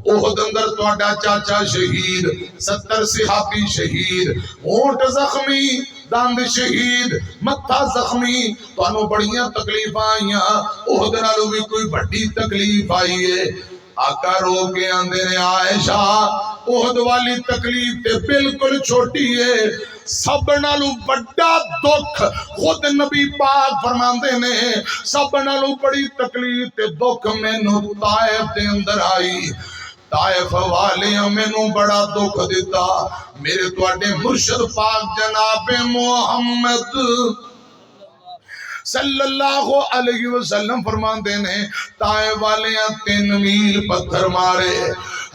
احد اندر تواڈا چاچا شہید، 70 صحابی شہید، اونٹ زخمی، دند شہید، متھا زخمی، تانوں بڑیاں تکلیفاں آئیاں، احد نالوں بھی کوئی بڑی تکلیف آئی ہے۔ آقا رو کے آندے نے عائشہ احد والی تکلیف تے بالکل چھوٹی ہے، سب نالو بڑا دکھ خود نبی پاک فرماندے نے، سب نالو بڑی تکلیف تے دکھ مینوں طائف دے اندر آئی۔ طائف والیاں مینوں بڑا دکھ دیتا، میرے تواڈے مرشد پاک جناب محمد صلی اللہ علیہ وسلم فرماندے نے طائف والیاں 3 میل پتھر مارے۔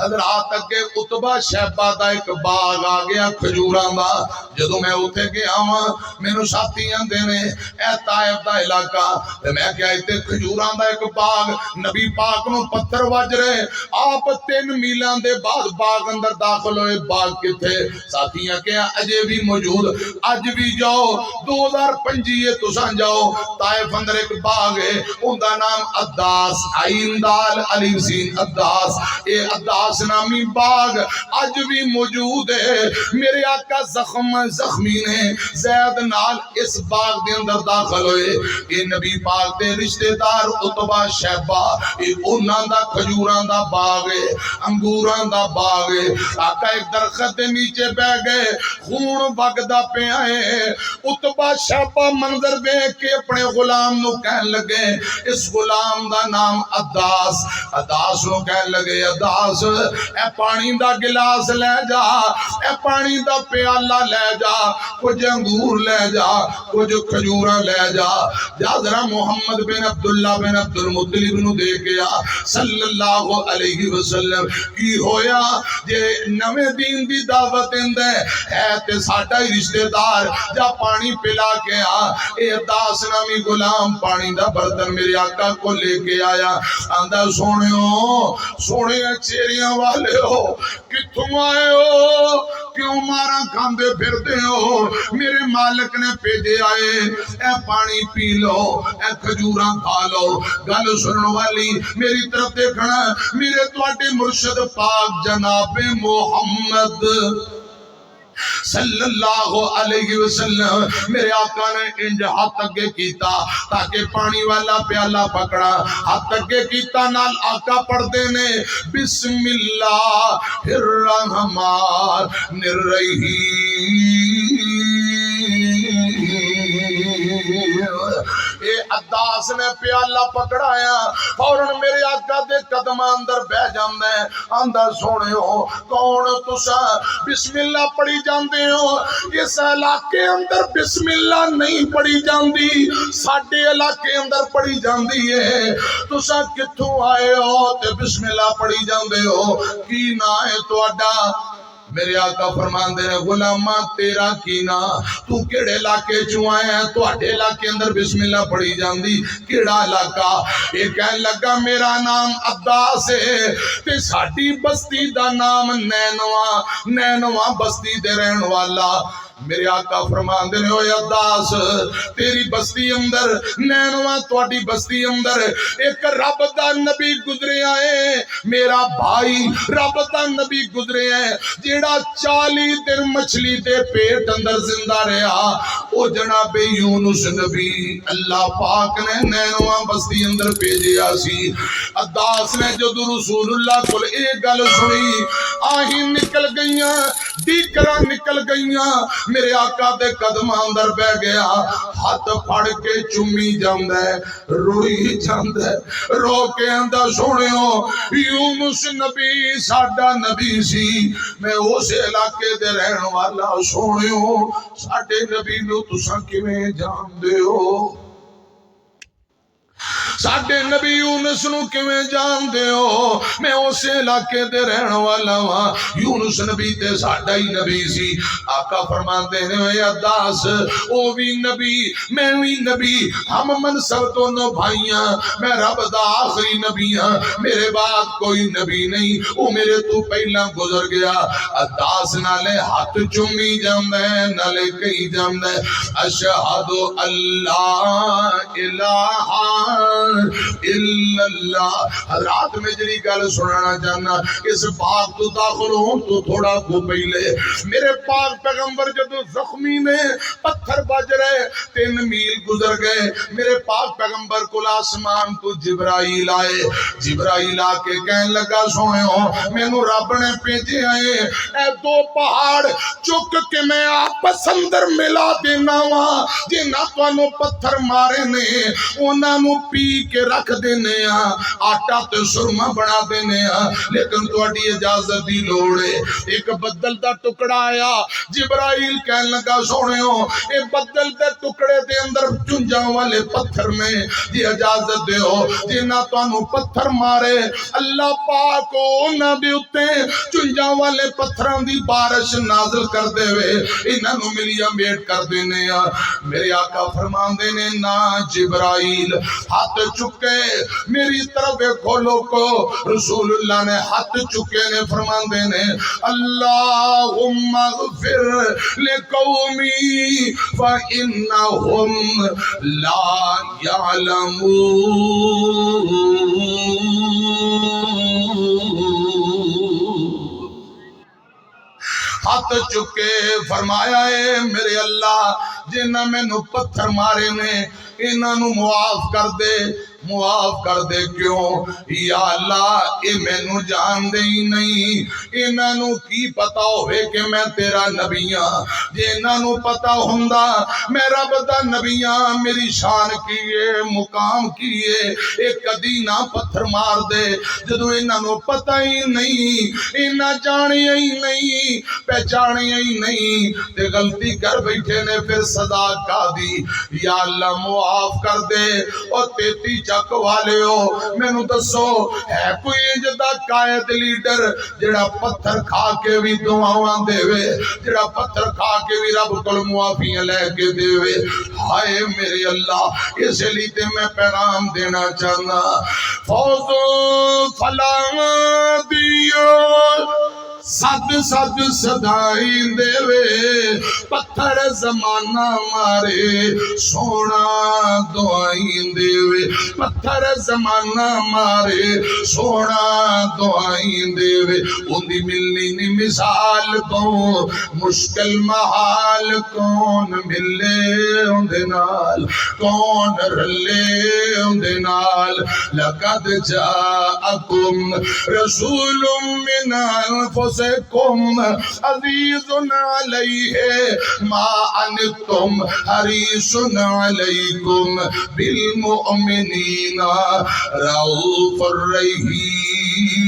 حضرات اگے عتبہ شیبہ دا ایک باغ آ گیا کھجوراں دا، جدوں میں اوتھے گیا ہاں مینوں ساتھی آندے نے اے طائف دا علاقہ، تے میں کہیا ایتھے کھجوراں دا ایک باغ، نبی پاک نو پتھر وج رہے، آپ 3 میلاں دے بعد باغ اندر داخل ہوئے، باغ کتھے؟ ساتھیاں کہیا اجے بھی موجود، اج بھی جاؤ 2025 تساں جاؤ طائف اندر ایک باغ ہے، اوندا نام اداس، عین دال الف سین اداس، اے اداس نامی باغ اج بھی موجود ہے۔ میرے آقا زخمی نے زید نال اس باغ دے اندر داخل ہوئے، اے نبی پاک دے رشتہ دار عتبہ شیبہ، اے انہاں دا کھجوراں دا باغ ہے، انگوراں دا باغ ہے۔ آقا ایک درخت دے نیچے بہ گئے، خون وگدا پیا ہے۔ عتبہ شیبہ منظر دیکھ کے اپنے غلام نو کہن لگے، اس غلام دا نام اداس، اداس نو کہن لگے اداس اے پانی دا گلاس لے جا، اے پانی دا پیالہ لے جا، کچھ انگور لے جا، کچھ کھجوراں لے جا، جا ذرا محمد بن عبداللہ بن عبد المطلب نو دے گیا صلی اللہ علیہ وسلم۔ کی ہویا جے نویں دین دی دعوت اندے ہے تے ساڈا ہی رشتہ دار، جا پانی پلا کے آ۔ اے داس نامی غلام پانی دا برتن میرے آقا کو لے کے آیا، آندا سونے چیریاں والے ہو، کتھوں آئے ہو، کیوں مارا کھاندے پھردے ہو؟ میرے مالک نے بھیجے آئے، اے پانی پی لو، اے کھجوراں کھا لو۔ گل سنن والی میری طرف دیکھنا، میرے تواڈے مرشد پاک جناب محمد صلی اللہ علیہ وسلم، میرے آقا نے انج ہاتھ اگے کیتا تاکہ پانی والا پیالہ پکڑا، ہاتھ اگے کیتا نال آقا پڑھدے نے بسم اللہ الرحمن الرحیم۔ اے عداس نے پیالہ پکڑایا، فوراً میرے آقا دے قدم اندر بہ جاندا ہے، آندا سونےو کون تساں بسم اللہ پڑھی جاندے ہو؟ اس علاقے اندر بسم اللہ نہیں پڑھی جاندی، ساڈے علاقے اندر پڑھی جاندی ہے، تساں کتھوں آئے ہو تے بسم اللہ پڑھی جاندے ہو؟ کی نام ہے تہاڈا؟ میرے آقا فرماندے نے غلامہ تیرا کی نا، تو کیڑے علاقے چوں آیا ہے؟ تواڈے علاقے اندر بسم اللہ پڑھی جاندی، کیڑا علاقہ؟ یہ کہن لگا میرا نام عباس ہے تے ساڈی بستی دا نام نینواں بستی دے رہن والا۔ میرے آقا فرماندے نے اوے عباس تیری بستی اندر نینواں تواڈی بستی اندر ایک رب دا نبی گزریا ہے، میرا بھائی رب دا نبی گزریا ہے جیڑا 40 دن مچھلی دے پیٹ اندر زندہ رہا، او جناب یونس نبی اللہ پاک نے نینواں بستی اندر بھیجیا سی۔ عباس نے جدو رسول اللہ کول اے گل سنی، آہیں نکل گئیاں، دیکراں نکل گئیاں، میرے آقا دے قدم اندر بہ گیا، ہاتھ پھڑ کے چومی جاندا ہے، روئی جاندا ہے، رو کے آندا سونےو یونس نبی ساڈا نبی سی، میں اس علاقے دے رہن والا، سونےو ساڈے نبی نو تساں کیویں جاندے ہو؟ ساڈے نبی یونس نو کیویں جاندے ہو؟ میں اس علاقے دے رہن والا ہاں، یونس نبی تے ساڈا ہی نبی سی۔ آقا فرماندے نے اے عباس او وی نبی میں وی نبی، ہم منصب دونوں بھائیاں، میں رب دا آخری نبی ہاں، میرے بعد کوئی نبی نہیں، او میرے تو پہلا گزر گیا۔ عباس نالے ہاتھ چومی جاندا ہے، نالے کہی جاندا ہے اشہد اللہ الہ الا اللہ۔ رات میں جڑی گل سنانا چاہنا، اس باغ تو داخل ہوں تو تھوڑا کو پہلے میرے پاک پیغمبر جدو زخمی نے پتھر بج رہے 3 میل گزر گئے، میرے پاک پیغمبر کو آسمان تو جبرائیل آئے، جبرائیل آ کے کہنے لگا سونےو مینوں رب نے بھیجے آئے، اے 2 پہاڑ چک کے میں آپس اندر ملا دینا وا، جنہاں تانوں پتھر مارے نے انہاں نو پی کے رکھ دینے ہاں، آٹا تے سرما بنا دینے ہاں، لیکن تہاڈی اجازت دی لوڑ ہے۔ ایک بدل دا ٹکڑا آیا، جبرائیل کہنے لگا سونےو اے بدل دے ٹکڑے دے اندر چنجاں والے پتھر میں جی اجازت دیو، جنہاں تانوں پتھر مارے اللہ پاک انہاں دے اوتے چنجاں والے پتھراں دی بارش نازل کر دے وے، انہاں نو ملیا میٹ کر دینے ہاں۔ میرے آقا فرماندے نے نا جبرائیل ہاتھ چکے میری طرف کھولو کو، رسول اللہ نے ہاتھ چکے نے فرماندے نے اللہم اغفر لقومی فإنہم لا یعلمون۔ ہاتھ چکے فرمایا ہے میرے اللہ جنہاں میں نو پتھر مارے نے انہاں نو معاف کر دے، معاف کر دے کیوں یا اللہ اے مینوں جان دے ہی نہیں انہاں نوں کی پتا ہوئے کہ میں تیرا نبی ہاں جے انہاں نوں پتا ہوندا میں رب دا نبی ہاں میری شان کی ہے مقام کی ہے اے کدی نہ پتھر مار دے جدوں انہاں نوں پتہ ہی نہیں انہاں جانیا ہی نہیں پہچانیا ہی نہیں تے غلطی کر بیٹھے نے پھر صدا کا دی یا اللہ معاف کر دے اور 33 چک والے ہو مینوں دسو ہے کوئی جدا قائد لیڈر جڑا پتھر کھا کے بھی دعاواں دے وے جڑا پتھر کھا کے بھی رب کول معافیاں لے کے دے وے ہائے میرے اللہ اس لیے تے میں پیغام دینا چاہنا فوز فلاں دیو سد سد صدائی دے وے پتھر زمانہ مارے سونا دعائیں دے وے پتھر زمانہ مارے سونا دعائیں دے وے اندی ملنی نی مثال کو مشکل محال کون ملے اندے نال کون رلے اندے نال لقد جاءکم رسول من انفسکم عزیز علیہ ما انتم حریص علیکم بالمؤمنین رؤوف الرحیم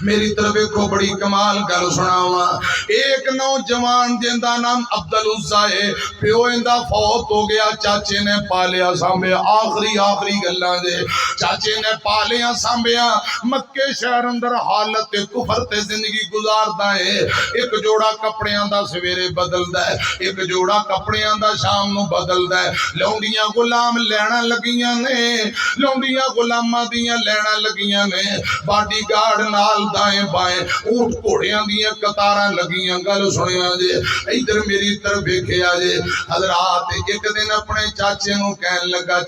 میری طرف ایک بڑی کمال گل سناوا ایک نوجوان جن دا نام عبدالعزا ہے پیو ایندا فوت ہو گیا چاچے نے پالیا سامبیا آخری گلاں دے چاچے نے پالیا سامبیا مکے شہر اندر حالت کفر تے زندگی گزاردا ہے ایک جوڑا کپڑیاں دا سویرے بدلدا ہے ایک جوڑا کپڑیاں دا شام نو بدلدا ہے لونڈیاں غلام لینا لگیاں نے لونڈیاں غلاماں دیاں لینا لگیاں نے باڈی گارڈ نال دائیں بائیں اونٹ گھوڑیاں دیاں قطاراں لگیاں گل سنیا جے ادھر میری طرف دیکھیا جے حضرات ایک دن اپنے چاچے نو کہن لگا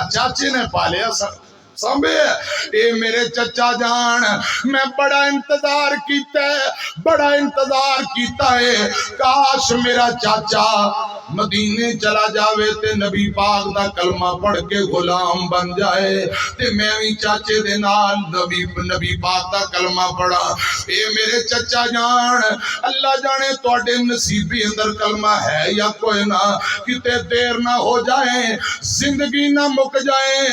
چاچے نے پالیا سامبے اے میرے چچا جان میں بڑا انتظار کیتا ہے کاش میرا چاچا مدینے چلا جاوے تے نبی پاک دا کلمہ پڑھ کے غلام بن جائے تے میں بھی چاچے دے نال نبی پاک دا کلمہ پڑھا اے میرے چچا جان اللہ جانے تواڈے نصیبی اندر کلمہ ہے یا کوئی نہ کتے دیر نہ ہو جائے زندگی نہ مک جائے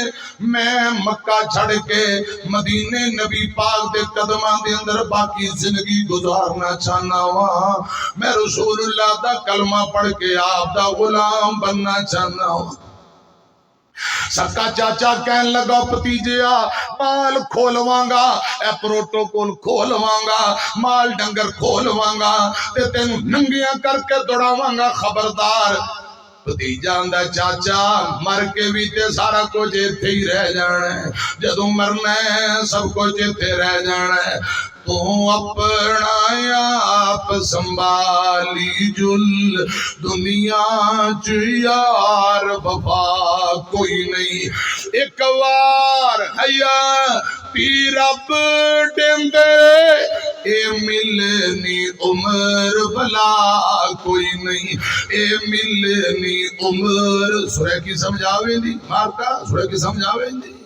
میں مکہ چھڑ کے مدینے نبی پاک دے قدماں دے اندر باقی زندگی گزارنا چاہنا ہوا میں رسول اللہ دا کلمہ پڑھ کے آپ دا غلام بننا چاہنا ہوں سکا چاچا کہن لگا پتیجیا مال کھولواں گا اے پروٹوکول کھولواں گا مال ڈنگر کھولواں گا تے تینوں ننگیاں کر کے دوڑاواں گا خبردار بھتیجا آندا چاچا مر کے بھی تے سارا کچھ ایتھے ہی رہ جانا ہے جدوں مرنا ہے سب کچھ ایتھے رہ جانا ہے تو اپنا آپ سنبھالی جل دنیا چ یار وفا کوئی نہیں ایک وار حیا تی رب دیندے اے ملنی عمر بلا کوئی نہیں اے ملنی عمر سورہ کی سمجھاویں دی مارتا سورہ کی سمجھاویں دی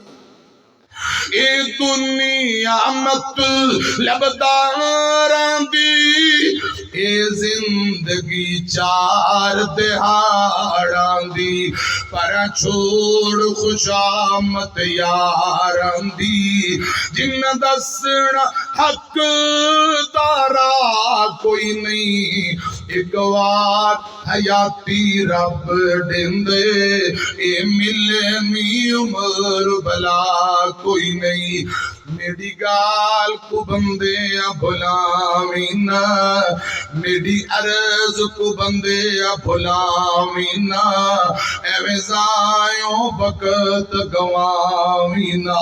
اے دنیا مت لبداراں دی اے زندگی چار دہاڑاں دی پر چھوڑ خوشامت یاراں دی جن دسنا حق دارا کوئی نہیں ایک وار حیاتی رب دیندے اے ملنی عمر بلا کوئی نہیں میری گال کو بندے بھلامینا میری عرض کو بندے بھلامینا اے وزایوں وقت گوامینا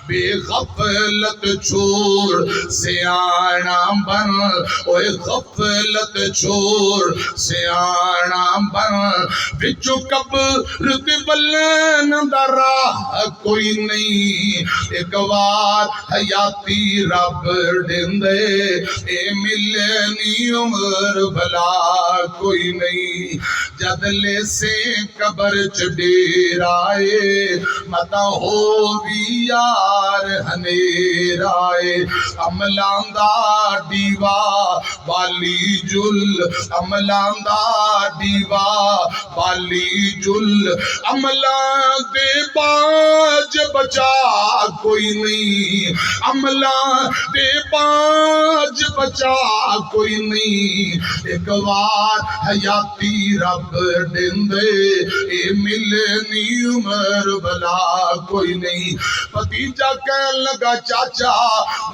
بے غفلت چھوڑ سیانا بن، اوے غفلت چھوڑ سیانا بن، بچو قبر تے بلن دا راہ کوئی نہیں، ایک وار حیاتی رب دیندے، اے ملنی عمر بھلا کوئی نہیں، جد لے سے قبر چ ڈیرائے متا ہو بھی یار ہنیرائے، عملان دا دیوا والی جل، عملان دا دیوا والی جل، عملان دے باج بچا کوئی نہیں، عملان دے باج بچا کوئی نہیں، ایک وار حیاتی رب دیندے، اے ملنی عمر بلا کوئی نہیں۔ بھتیجا کہن لگا چاچا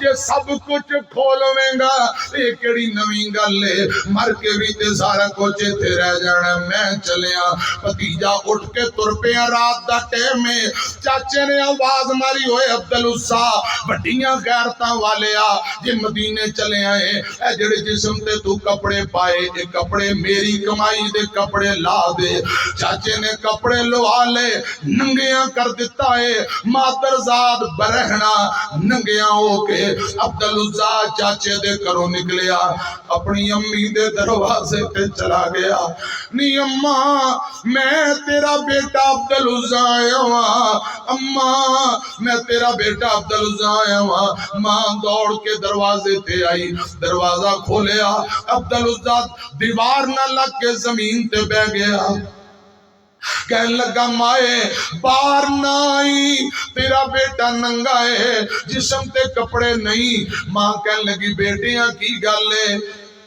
یہ سب کچھ کھولویں گا یہ کیڑی نویں گل ہے، مر کے بھی تے سارا کچھ تے رہ جانا، میں چلیا۔ بھتیجا اٹھ کے تر پیا، رات دا ٹائم ہے، چاچے نے آواز ماری ہوئے عبدالعزا بڑیاں غیرتاں والیا جے مدینے چلے آئے، اے جڑے جسم تے تو کپڑے پائے اے کپڑے میری کمائی دے کپڑے لا دے۔ چاچے نے کپڑے لوا لے، ننگیاں کر دیتا ہے، مادرزاد برہنا ننگیاں ہو کے عبدالعزا چاچے دے کرو نکلیا، اپنی امی دے دروازے پہ چلا گیا، نی اماں میں تیرا بیٹا عبدالعزا آیا ہوا، اماں میں تیرا بیٹا عبدالعزا آیا ہوا۔ ماں دوڑ کے دروازے تے آئی، دروازہ کھولیا، عبدالعزا دیوار نہ لگ کے زمین تے بہ گیا، کہنے لگا مائے بار نہ آئی، تیرا بیٹا ننگا ہے، جسم تے کپڑے نہیں۔ ماں کہنے لگی بیٹیاں کی گل ہے،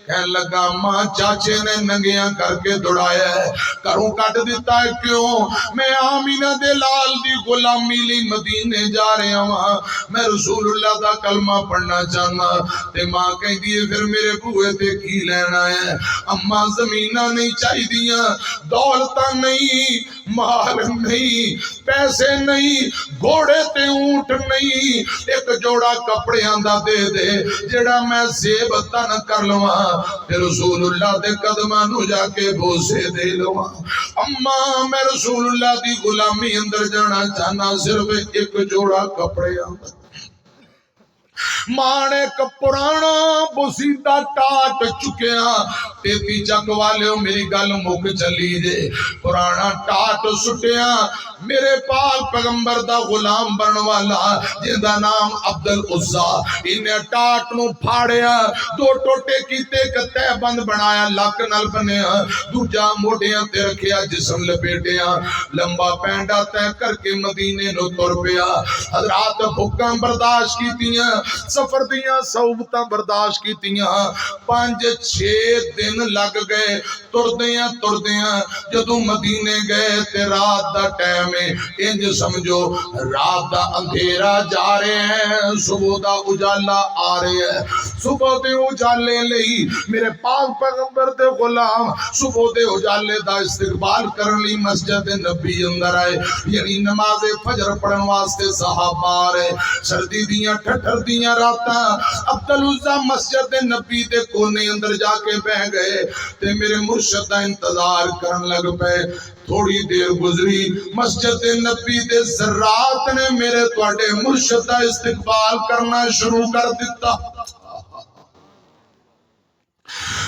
کہنے لگا ماں چاچے نے ننگیاں کر کے دوڑایا ہے، کروں کٹ دیتا ہے، کیوں؟ میں آمینہ دے لال دی غلامی لی مدینے جا رہے ہوں، میں رسول اللہ دا کلمہ پڑھنا چاہنا، تے ماں کہیں دیئے پھر میرے بوئے تے کی لینا ہے، اماں زمینہ نہیں چاہی دیاں، دولتہ نہیں، مال نہیں، پیسے نہیں، گھوڑے تے اونٹ نہیں، ایک جوڑا کپڑے آندہ دے دے جڑا میں زیب تن کر لواں، پھر رسول اللہ دے قدمہ نو جا کے بوسے دے لواں۔ اماں میں رسول اللہ دی غلامی اندر جانا چاہنا، صرف ایک جوڑا کپڑے آندہ۔ ماں نے ایک پرانا بسیدہ ٹاٹ چکیا، تیتی چک والے ہو میری گل مک چلی جے، پرانا ٹاٹ سٹیا، میرے پاک پیغمبر دا غلام بن والا جن دا نام عبدالعزا، انہیں ٹاٹ نو پھاڑیا، دو ٹوٹے کیتے کتے بند بنایا، لک نل بنیا، دوجا موڑیاں تے رکھیا، جسم لپیٹیا، لمبا پینڈا تے کر کے مدینے نو تر پیا۔ حضرات حکم برداشت کیتیاں، سفر دیاں صحبتاں برداشت کیتیاں، 5-6 دن لگ گئے، تر دیاں جدو مدینے گئے تے رات دا ٹائم ہے، انج سمجھو رات دا اندھیرا جا رہے ہیں، صبح دا اجالا آ رہے ہیں، صبح دے اجالے لئی میرے پاک پیغمبر دے غلام صبح دے اجالے دا استقبال کرن لی مسجد نبی اندر آئے، یعنی نماز فجر پڑھن واسطے صحابہ آ رہے، سردی دیاں ٹھٹھر دیاں راتاں، عبدالعزا مسجد نبی دے کونے اندر جا کے بہ گئے تے میرے مرشد دا انتظار کرن لگ پے۔ تھوڑی دیر گزری، مسجد نبی دے ذرات نے میرے تواڈے مرشد دا استقبال کرنا شروع کر دیتا۔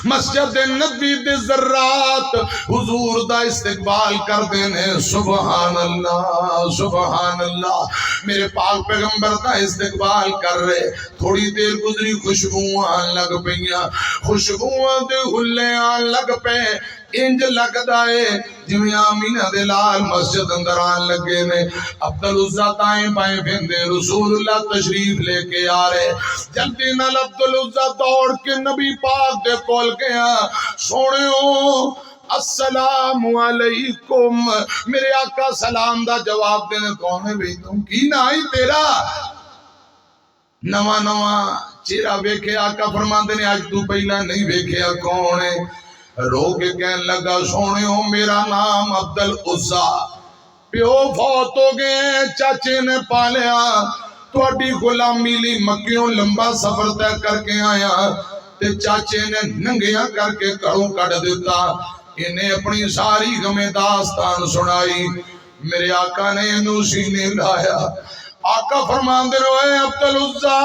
مسجد نبی دے ذرات حضور دا استقبال کر دینے، سبحان اللہ سبحان اللہ، میرے پاک پیغمبر دا استقبال کر رہے، تھوڑی دیر گزری خوشبوئیں آن لگ پئیاں، خوشبوئیں دے ہلے آن لگ پے، انج لگ دائے جویں آمینہ دے لال مسجد اندر آن لگے نے، عبدالعزا دائیں بائیں پھیندے، رسول اللہ تشریف لے کے آ رہے، جلدی نال عبدالعزا دوڑ کے نبی پاک دے کول گیا، سونیو السلام علیکم، میرے آقا سلام دا جواب دینے، کون ہے بھی تم کی نائی تیرا؟ نواں نواں چہرہ ویکھے، آقا فرماندے نے آج تو پہلا نہیں ویکھیا، کون ہے؟ رو کے کہنے لگا سونیو میرا نام عبدالعزا، پیو فوت ہو گئے، چاچے نے پالیا، تواڈی غلامی لئی مکیوں لمبا سفر طے کر کے آیا تے چاچے نے ننگیاں کر کے گھروں کڈ دیتا انہیں اپنی ساری غم داستان سنائی میرے آقا نے انہوں سینے لایا آقا فرماندے روئے عبدالعزا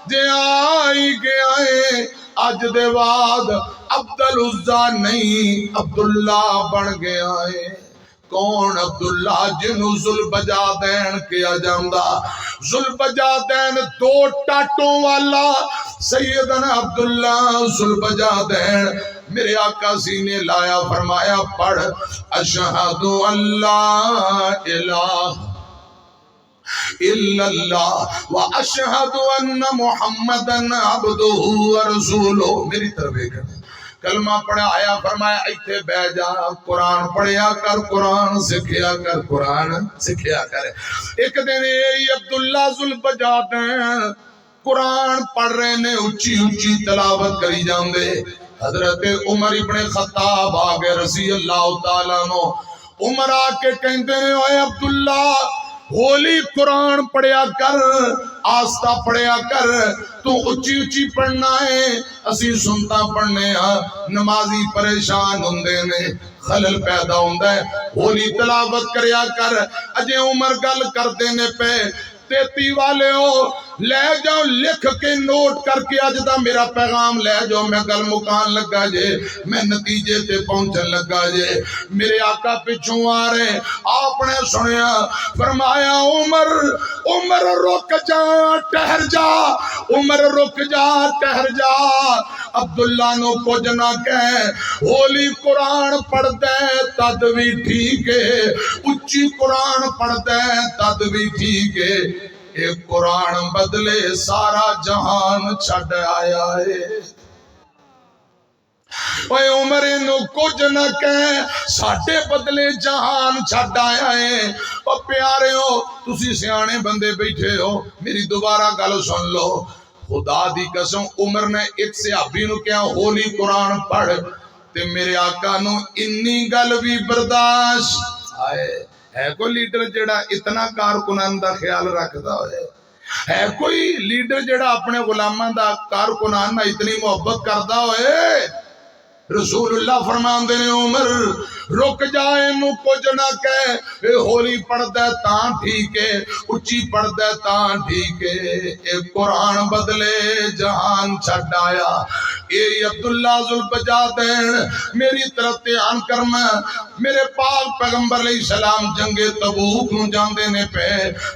جے آئی گیا ہے اج دے بعد عبدالعزا نہیں عبداللہ بن گیا ہے کون عبداللہ جنہوں ذوالبجادین کیا جاندہ ذوالبجادین دو ٹاٹوں والا سیدنا عبداللہ ذوالبجادین میرے آقا سینے لایا فرمایا پڑھ اشہد اللہ الہ الا اللہ واشہد ان محمدن عبدہ ورسولہ میری طرف ایک کلمہ پڑھا آیا فرمایا ایتھے بہ جا قرآن پڑھیا کر قرآن سکھیا کر قرآن سکھیا کر ایک دن عبداللہ ذوالبجادین قرآن پڑھ رہے نے اچھی اچھی تلاوت کری جاندے حضرت عمر ابن خطاب آگے رضی اللہ تعالیٰ نو عمر آکے کہندے نے اے عبداللہ ہولی قرآن پڑھیا کر آستہ پڑھیا کر تو اچھی اچھی پڑھنا ہے اسی سنتا پڑھنے ہاں نمازی پریشان ہوندے نے خلل پیدا ہوندہ ہے ہولی تلاوت کریا کر اجے عمر گل کر دینے پہ تیتی والے ہو لے جاؤ لکھ کے نوٹ کر کے آج دا میرا پیغام لے جاؤ میں گل مکان لگا جے میں نتیجے تے پہنچن لگا جے میرے آقا پچھوں آ رہے آپ نے سنیا فرمایا عمر رک جا ٹہر جا عمر رک جا ٹہر جا عبداللہ نو کچھ نہ کہے ہولی قرآن پڑھ دے تد بھی ٹھیک ہے اچھی قرآن پڑھ دے تد بھی ٹھیک ہے ایک قرآن بدلے سارا جہان چھڑ آیا ہے اے عمر انو کچھ نہ کہیں ساڑھے بدلے جہان چھڑ آیا ہے اور پیارے ہو تسی سیانے بندے بیٹھے ہو میری دوبارہ گل سن لو خدا دی قسم عمر نے ایک صحابی نو کیا ہولی قرآن پڑھ تے میرے آقا نو انی گل بھی برداشت آئے ہے کوئی لیڈر جڑا اتنا کارکنان دا خیال رکھتا ہے کوئی لیڈر جڑا اپنے غلامان دا کارکنان دا اتنی محبت کرتا ہوئے رسول اللہ فرمان دینے عمر رک جائے نو کچھ نہ کہے ہولی پڑھ دے تاں ٹھیک ہے اچھی پڑھ دے تاں ٹھیک ہے ایک قرآن بدلے جہان چھڑ آیا اے عبداللہ ذوالبجادین میری طرف دھیان کرنا میرے پاک پیغمبر علیہ السلام جنگ تبوک نو جان دینے پہ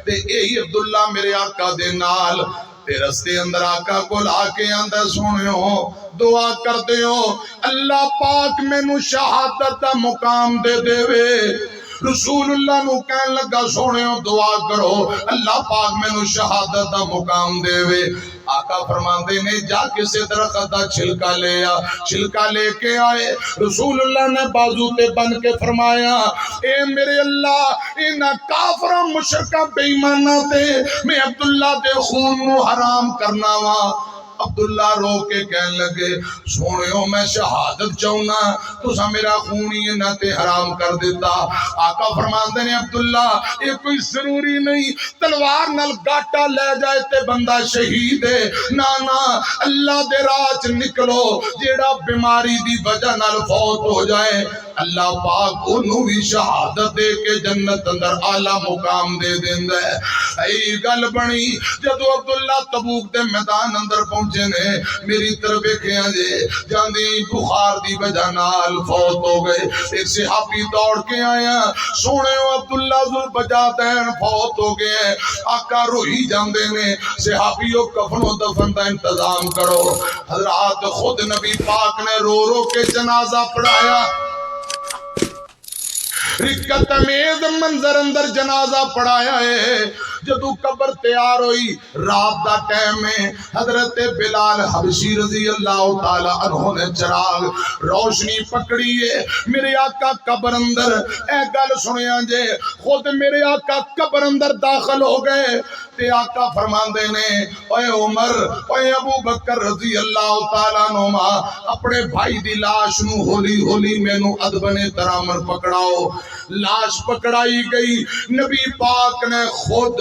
تے اے عبداللہ میرے آقا دے نال تے رستے اندر آقا کو لاکے اندر سونے ہو دعا کرتے ہو اللہ پاک میں نو شہادت دا مقام دے دے وے رسول اللہ نو کہن لگا سونے ہو دعا کرو اللہ پاک میں نو شہادت دا مقام دے وے آقا فرماندے نے جا کسے درخت دا چھلکا لیا چھلکا لے کے آئے رسول اللہ نے بازو تے بن کے فرمایا اے میرے اللہ اینا کافرہ مشرکہ بے ایمانہ تے میں عبداللہ دے خون نو حرام کرنا وا عبداللہ رو کے کہنے لگے سونیوں میں شہادت چاہنا تو سا میرا خونی نہ تے حرام کر دیتا آقا فرماندے نے عبداللہ یہ کوئی ضروری نہیں تلوار نل گاٹا لے جائے تے بندہ شہید ہے نا اللہ دے راج نکلو جیڑا بیماری دی وجہ نال فوت ہو جائے اللہ پاک انہوں بھی شہادت دے کے جنت اندر اعلیٰ مقام دے دیندہ ہے ای گل بنی جدو عبداللہ تبوک دے میدان اندر پہنچے نے میری طرف ایک آجے جاندی بخار دی وجہ نال فوت ہو گئے ایک صحابی دوڑ کے آیا سونے عبداللہ ذوالبجادین فوت ہو گئے آقا روئی جاندے نے صحابیوں کفن و دفن دا انتظام کرو حضرات خود نبی پاک نے رو رو کے جنازہ پڑھایا رکت امیز منظر اندر جنازہ پڑھایا ہے جدو قبر تیار ہوئی رات دا ٹائم میں حضرت بلال حبشی رضی اللہ تعالی عنہ نے چراغ روشنی پکڑی ہے میرے آقا قبر اندر اے گل سنیا جے خود میرے آقا قبر اندر داخل ہو گئے تے آقا فرمان دینے اے عمر اے ابو بکر رضی اللہ تعالیٰ عنہ اپنے بھائی دی لاش نو ہولی ہولی میں نو ادبن ترامر پکڑاؤ لاش پکڑائی گئی نبی پاک نے خود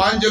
5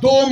2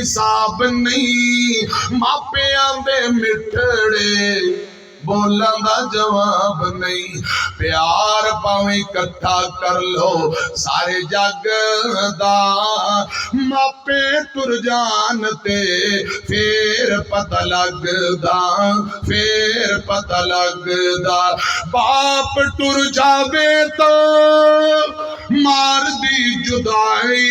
حساب نہیں ماپیاں دے مٹھڑے بولاں دا جواب نہیں پیار پاویں کٹھا کر لو سارے جگ دا ماپے تر جان تے پھر پتہ لگدا پھر پتہ لگدا باپ ٹر جاوے تو مار دی جدائی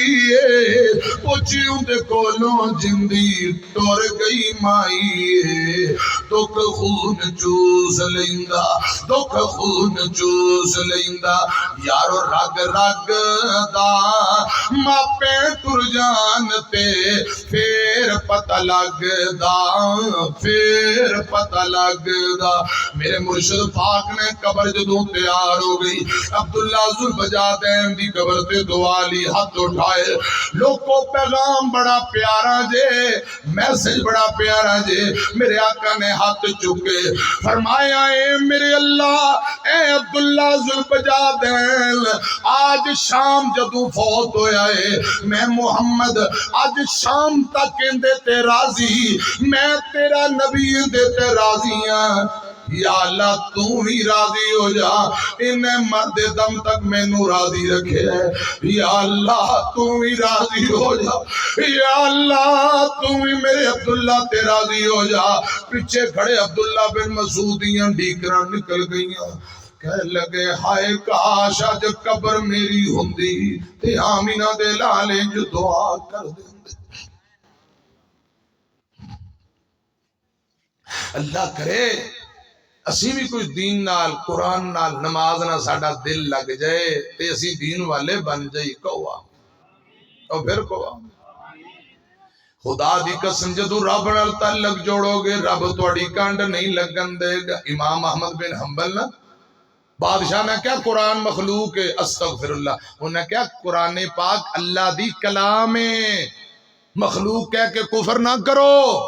پوچھیوں دے کولوں جندی ٹر گئی مائی دکھ خون چوس لیندا دکھ خون چوس لیندا یارو رگ رگ دا ماپے تر جان تے پھر پتہ لگدا پھر پتہ لگدا میرے مرشد پاک نے قبر جدوں تیار ہو گئی عبداللہ ذوالفجادین دی قبر تے دعا لی ہاتھ اٹھائے لوگوں پیغام بڑا پیارا جے میسج بڑا پیارا جے میرے آقا نے ہاتھ چکے فرمایا اے میرے اللہ اے عبداللہ ذوالفجادین آج شام جدوں فوت ہویا ہے میں محمد آج شام تک اندے تے راضی میں تیرا نبی دے تے راضی ہاں یا اللہ تو ہی راضی ہو جا انہیں مرد دم تک میں نو راضی رکھے یا اللہ تو ہی راضی ہو جا یا اللہ تو ہی میرے عبداللہ تے راضی ہو جا پیچھے کھڑے عبداللہ بن مسعودیاں ڈیکران نکل گئیاں کہہ لگے ہائے کاش آج قبر میری ہوندی تے آمینہ دے لالے جو دعا کر دیں اللہ کرے اسی بھی کوئی دین نال قرآن نال نماز نہ ساڑا دل لگ جائے تے اسی دین والے بن جائی کوا اور پھر کوا خدا دی قسم جدو رب نال تعلق جوڑو گے رب توڑی کانڈ نہیں لگن دے گا امام احمد بن حنبل نا بادشاہ نے کیا قرآن مخلوق ہے استغفر اللہ انہیں کیا قرآن پاک اللہ دی کلام ہے مخلوق کہہ کے کفر نہ کرو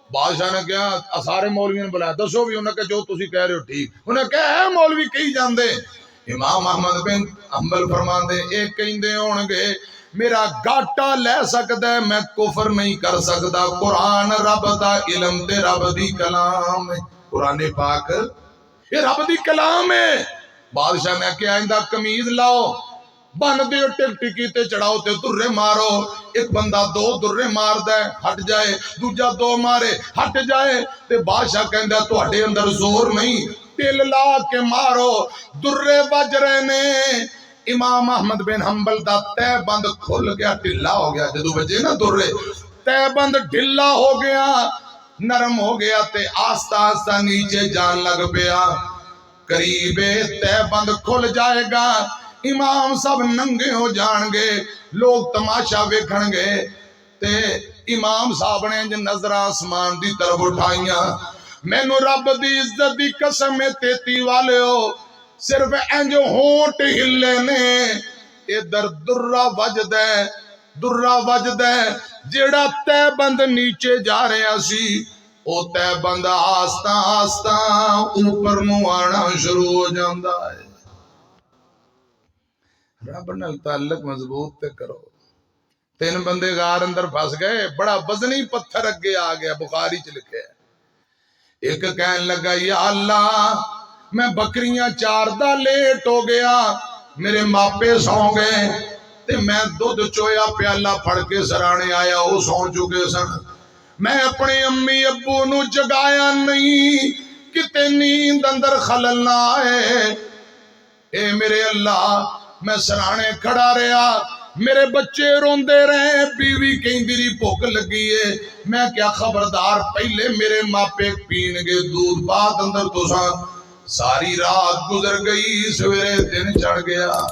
بادشاہ نے کہا سارے مولویوں نے بلایا دسو بھی انہیں کہا جو تسی کہہ رہے ہو ٹھیک انہیں کہا ہے مولوی کہی جان دے امام احمد بن حنبل فرمان دے ایک کہیں دے ہونگے میرا گاٹا لے سکتا ہے میں کفر نہیں کر سکتا قرآن رب دا علم تے رب دی کلام ہے قرآن پاک یہ رب دی کلام ہے بادشاہ نے کہا آئندہ قمیض لاؤ بن دیو ٹک ٹکی تے چڑھاؤ تے درے مارو ایک بندہ دو درے مار دے ہٹ جائے دوجہ دو مارے ہٹ جائے تے بادشاہ کہندہ تو ہٹے اندر زور نہیں تیل لا کے مارو درے بج رہے نے امام احمد بن حنبل دا تے بند کھل گیا ٹھلا ہو گیا جدو بجے نا درے تے بند ڈھلا ہو گیا نرم ہو گیا تے آستہ آستہ نیچے جان لگ پیا قریبے تے بند کھل جائے گا امام سب ننگے ہو جان گے لوگ تماشا ویکھن گے تے امام صاحب نے جو نظر آسمان دی طرف اٹھائیاں میں نو رب دی عزت دی قسم تیتی والے ہو صرف انجو ہونٹ ہلے نے ادھر درہ وجد ہے جیڑا تے بند نیچے جا رہے اسی او تے بند آستہ آستہ اوپر نو آنا شروع ہو جاندہ ہے رب نال تعلق مضبوط تے کرو تین بندے غار اندر پھنس گئے بڑا وزنی پتھر اگے آ گیا بخاری چ لکھے ایک کہنے لگا یا اللہ میں بکریاں چاردہ لیٹ ہو گیا میرے ماپے سو گئے تے میں دودھ چویا پیالہ پھڑ کے سرانے آیا وہ سو چکے سن میں اپنی امی ابو نو جگایا نہیں کتے نیند اندر خلل نہ آئے اے میرے اللہ میں سرانے کھڑا رہا میرے بچے روندے رہے بیوی کہیں دیری بھوک لگی ہے میں کیا خبردار پہلے میرے ماپے پین گے دودھ بعد اندر تو ساری رات گزر گئی سویرے دن چڑھ گیا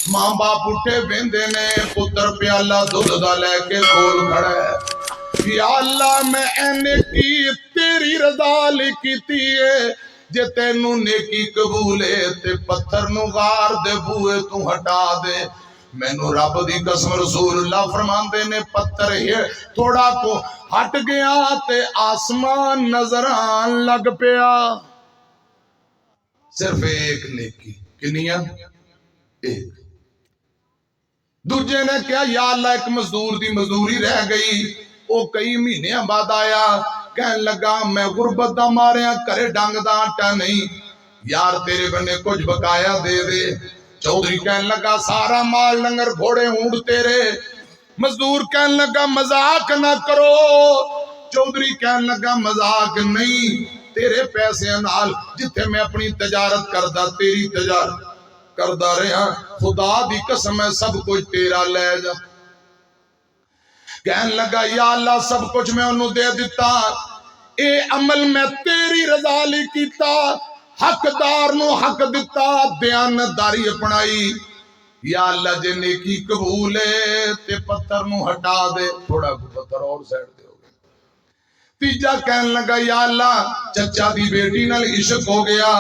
ماں باپ اٹھے بیندے نے پتر پیالہ دودھ دا لے کے کول کھڑا ہے یا اللہ میں اینے کی تیری رضا لکھتی ہے جے تینو نیکی قبولے تے پتھر نو غار دے بوئے تو ہٹا دے میں نو رب دی قسم رسول اللہ فرمان دے نے پتھر ہے تھوڑا کو ہٹ گیا تے آسمان نظر آن لگ پیا صرف ایک نیکی کنیاں ایک دوجے نے کیا یا اللہ ایک مزدور دی مزدوری رہ گئی وہ کئی مہینے بعد آیا، کہن لگا میں غربت دا ماریا کرے ڈنگ دا آٹا نہیں، یار تیرے بنے کچھ بقایا دے دے۔ چودھری کہن لگا سارا مال لنگر گھوڑے اونٹ تیرے۔ مزدور کہن لگا مذاق نہ کرو۔ چودھری کہن لگا مذاق نہیں، تیرے پیسے نال جتھے میں اپنی تجارت کردہ تیری تجارت کردہ رہا، خدا دی قسم ہے سب کچھ تیرا لے جا۔ کہن لگا یا اللہ سب کچھ میں انہوں دے دیتا، اے عمل میں تیری رضا لی کیتا، حقدار نو حق دیتا، دیانتداری اپنائی۔ یا اللہ جے نیکی قبول ہے تے پتھر نو ہٹا دے، تھوڑا کو پتھر اور سائڈ دے ہو گئے۔ تیجا کہن لگا یا اللہ چچا دی بیٹی نال عشق ہو گیا،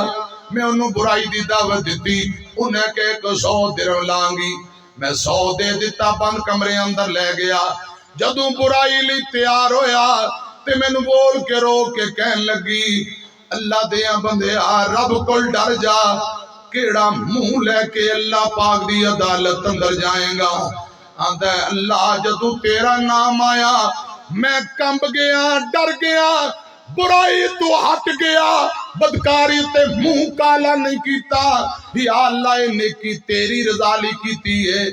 میں انہوں برائی دی دعوت دیتی، انہیں کہے کہ 100 درہم لانگی، میں 100 دے دیتا، بند کمرے اندر لے گیا۔ جدوں برائی لی تیار ہویا تے میں نو بول کے رو کے کہن لگی اللہ دیاں بندے رب کل ڈر جا، کیڑا منہ لے کے اللہ پاک دی عدالت اندر جائیں گا۔ آندہ ہے اللہ جدوں تیرا نام آیا میں کمب گیا، ڈر گیا، برائی تو ہٹ گیا، بدکاری تے منہ کالا نہیں کیتا۔ یا اللہ نیکی تیری رضا لی کیتی ہے،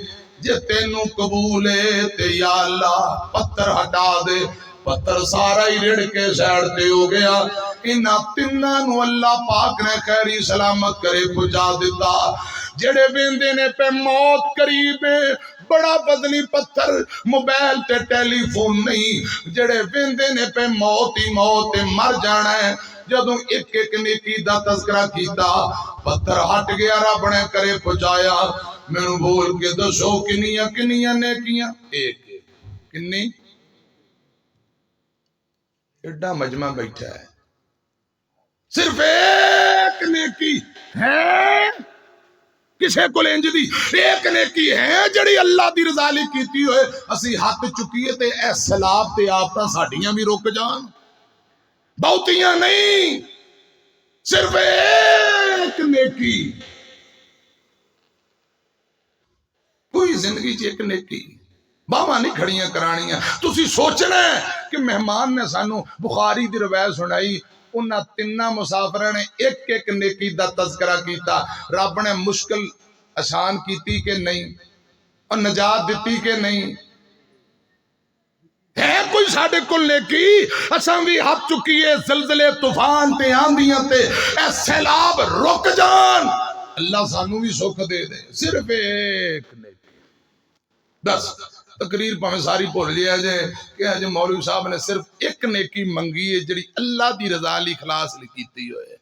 جے تینوں قبول ہے تے یا اللہ پتھر ہٹا دے۔ پتھر سارا ہی رڑ کے سیڑ تے ہو گیا۔ انہاں تنہاں نو اللہ پاک نے خیری سلامت کرے پہنچا دیتا۔ جڑے ویندے نے پہ موت قریب ہے، بڑا بدنی پتھر، موبائل تے ٹیلی فون نہیں، جڑے ویندے نے پہ موت ہی موت مر جانا ہے۔ جدوں ایک ایک نیکی دا تذکرہ کیتا، پتھر ہٹ گیا، رب نے کرے پہنچایا۔ میں نو بول کے دسو کنیاں کنیاں نیکیاں؟ ایک ایک کنی؟ ایڈا مجمع بیٹھا ہے، صرف ایک نیکی ہے کسے کو لینج دی، ایک نیکی ہے جڑی اللہ دی رضا لی کیتی ہوئے، اسی ہاتھ چکیے تے اے سلاب تے آپتا ساڑیاں بھی روک جان، بہتیاں نہیں، صرف ایک نیکی۔ کوئی زندگی چ ایک نیکی، باواں نہیں کھڑیاں کرانیاں۔ تسی سوچنا ہے کہ مہمان نے سانو بخاری دی روایت سنائی، انہاں تنہ مسافرہ نے ایک ایک نیکی دا تذکرہ کیتا، رب نے مشکل آسان کیتی کہ نہیں، اور نجات دیتی کہ نہیں؟ ہے کوئی ساڑھے کل نیکی؟ اساں بھی ہاتھ چکیے زلزلے طوفان تے آندیاں تے اے سیلاب رک جان، اللہ سانو بھی سکھ دے دے۔ صرف ایک نیکی، بس تقریر پاہمیں ساری بھول لیا جائے کہ آج مولوی صاحب نے صرف ایک نیکی منگی ہے جڑی اللہ دی رضا لی خلاص لی کیتی ہوئے،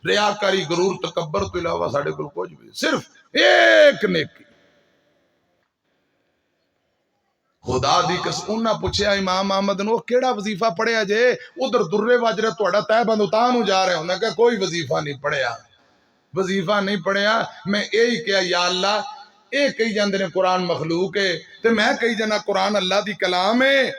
ریاکاری غرور تکبر تو علاوہ ساڑھے کل کچھ بھی، صرف ایک نیکی۔ خدا دی قسم انہاں پوچھیا امام احمد نو کیڑا وظیفہ پڑھیا جے؟ ادھر درے واجرہ توڑا تہ بند اتانو جا رہے ہوں، نے کہا کوئی وظیفہ نہیں پڑھیا، وظیفہ نہیں پڑھیا۔ میں یہی کہا یا اللہ اے کئی جاندے نے قرآن مخلوق ہے تے میں کئی جانا قرآن اللہ دی کلام ہے،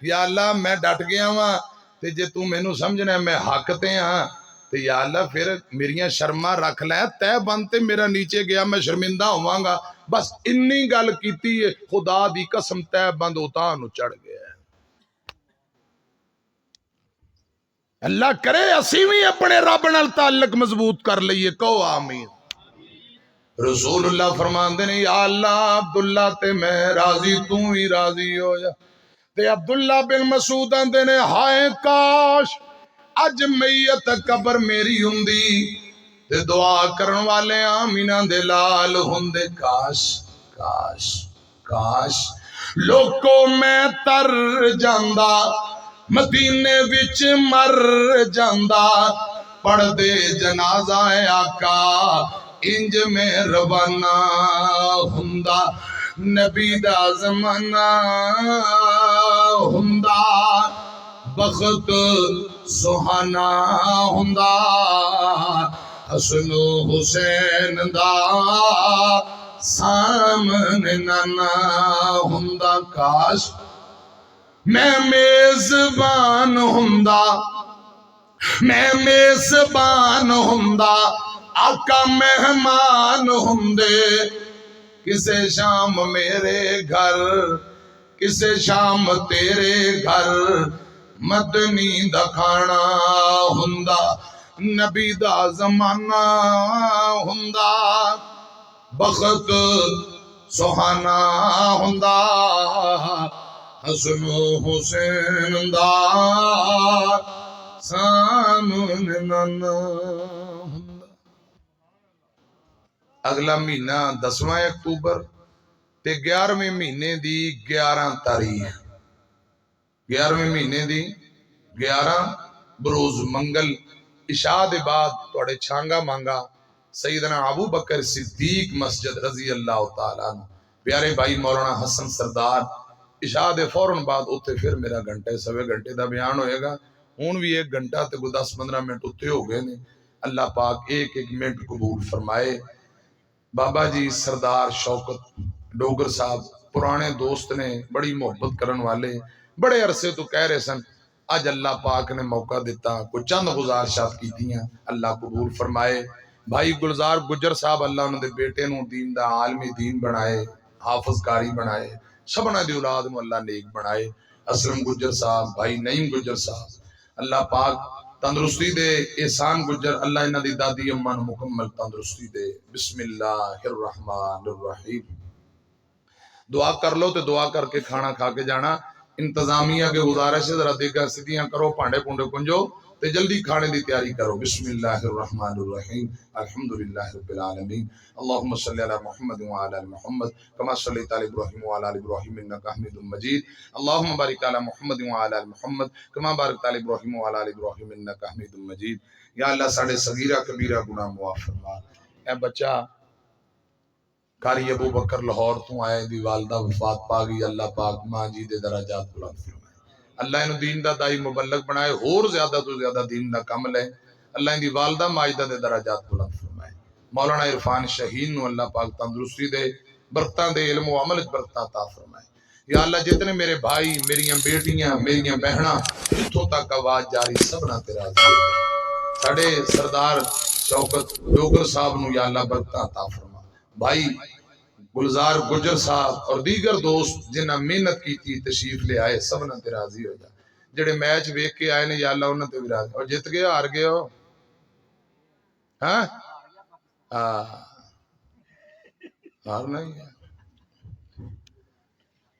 یا اللہ میں ڈٹ گیا ہاں تے جے تو میں نو سمجھنا ہے میں حق تے ہاں تے یا اللہ پھر میریاں شرما رکھ لے، تے بند تے میرا نیچے گیا میں شرمندہ ہواں گا، بس انی گل کیتی ہے، خدا دی قسم تے بند اتانو چڑھ گیا ہے۔ اللہ کرے اسی بھی اپنے رب نال تعلق مضبوط کر لئیے، کہو آمین۔ رسول اللہ فرماندے نے یا اللہ عبداللہ تے میں راضی تو ہی راضی ہو جا، تے عبداللہ بن مسعود آندے نے ہائے کاش اج میت قبر میری ہوندی تے دعا کرن والے آمینہ دے لال ہوندے، کاش کاش کاش لوکو میں تر جاندہ مدینے وچ مر جاندہ، پڑھ دے جنازہ آقا انج میں روانہ ہندہ، نبی دا زمانہ ہندہ، بخت سہانا ہندہ، حسن و حسین دا سامنے نانا ہندہ، کاش میں میزبان ہندہ، میں میزبان ہندہ، آقا مہمان ہندے، کسے شام میرے گھر کسے شام تیرے گھر مدنی دا کھانا ہوندا نبی دا زمانہ ہوندا بخت سہانا ہوندا حسن و حسین دا سامنے نانا ہوندا۔ اگلا مہینہ 10 اکتوبر تے 11ویں مہینے دی 11 تاریخ 11ویں مہینے دی 11 بروز منگل عشاء دے بعد توڑے چھانگا مانگا سیدنا ابو بکر صدیق مسجد رضی اللہ تعالیٰ عنہ پیارے بھائی مولانا حسن سردار عشاء دے فوراً بعد اتھے پھر میرا گھنٹے سوے گھنٹے دا بیان ہوئے گا ہون بھی 1 گھنٹہ تے 10-15 منٹ اتھے ہو گئے نے اللہ پاک ایک منٹ قبول فرمائے۔ بابا جی سردار شوکت ڈوگر صاحب پرانے دوست نے بڑی محبت کرن والے بڑے عرصے تو کہہ رہے سن آج اللہ پاک نے موقع دیتا کوئی چند گزارشات کی دیاں اللہ قبول فرمائے۔ بھائی گلزار گجر صاحب اللہ انہوں دے بیٹے نو دین دا عالمی دین بنائے حافظ کاری بنائے سبنا دی اولاد نو اللہ نیک بنائے۔ اسلم گجر صاحب بھائی نعیم گجر صاحب اللہ پاک تندرستی دے احسان گجر اللہ انہاں دی دادی اماں نو مکمل تندرستی دے۔ بسم اللہ الرحمن الرحیم۔ دعا کر لو تے دعا کر کے کھانا کھا کے جانا۔ انتظامیہ کے گزارش ہے ذرا دیکھا سیدھیاں کرو پانڈے پونڈے کنجو تے جلدی کھانے دی تیاری کرو۔ بسم اللہ الرحمن الرحیم الحمدللہ رب العالمین اللہم صلی علی محمد وعلی آل محمد کما صلیت علی ابراہیم وعلی آل ابراہیم انکا حمید مجید اللہم بارک علی محمد وعلی آل محمد کما بارکت علی ابراہیم وعلی آل ابراہیم انکا حمید مجید۔ یا اللہ ساڑے صغیرہ کبیرہ گناہ معاف فرما۔ اے بچہ قاری ابو بکر لاہور تو آئے دی والدہ وفات پا گئی اللہ پاک ماں جی دے درجات بلند فرمائے اللہ انہوں دین دا دائی مبلغ بنائے اور زیادہ تو زیادہ دین دا کمل ہے اللہ ان دی والدہ ماجدہ دے درجات بلند فرمائے۔ مولانا عرفان شہین نو اللہ پاک تندرستی دے برکتاں دے علم و عمل برکتاں عطا فرمائے۔ یا اللہ جتنے میرے بھائی میریاں بیٹیاں میریاں بہناں جتھوں تک آواز جاری سبنا تیرا ساڑے سردار شوکت ڈوگر صاحب نو یا اللہ برکتاں عطا فرمائے۔ بھائی گلزار گجر صاحب اور دیگر دوست جنہ محنت کی تھی تشریف لے آئے سبنا تے راضی ہو جا جڑے میچ ویکھ کے آئے نے یا اللہ انہاں تے بھی راضی اور جت گئے ہار گئے ہو ہاں ہارنا ہی ہے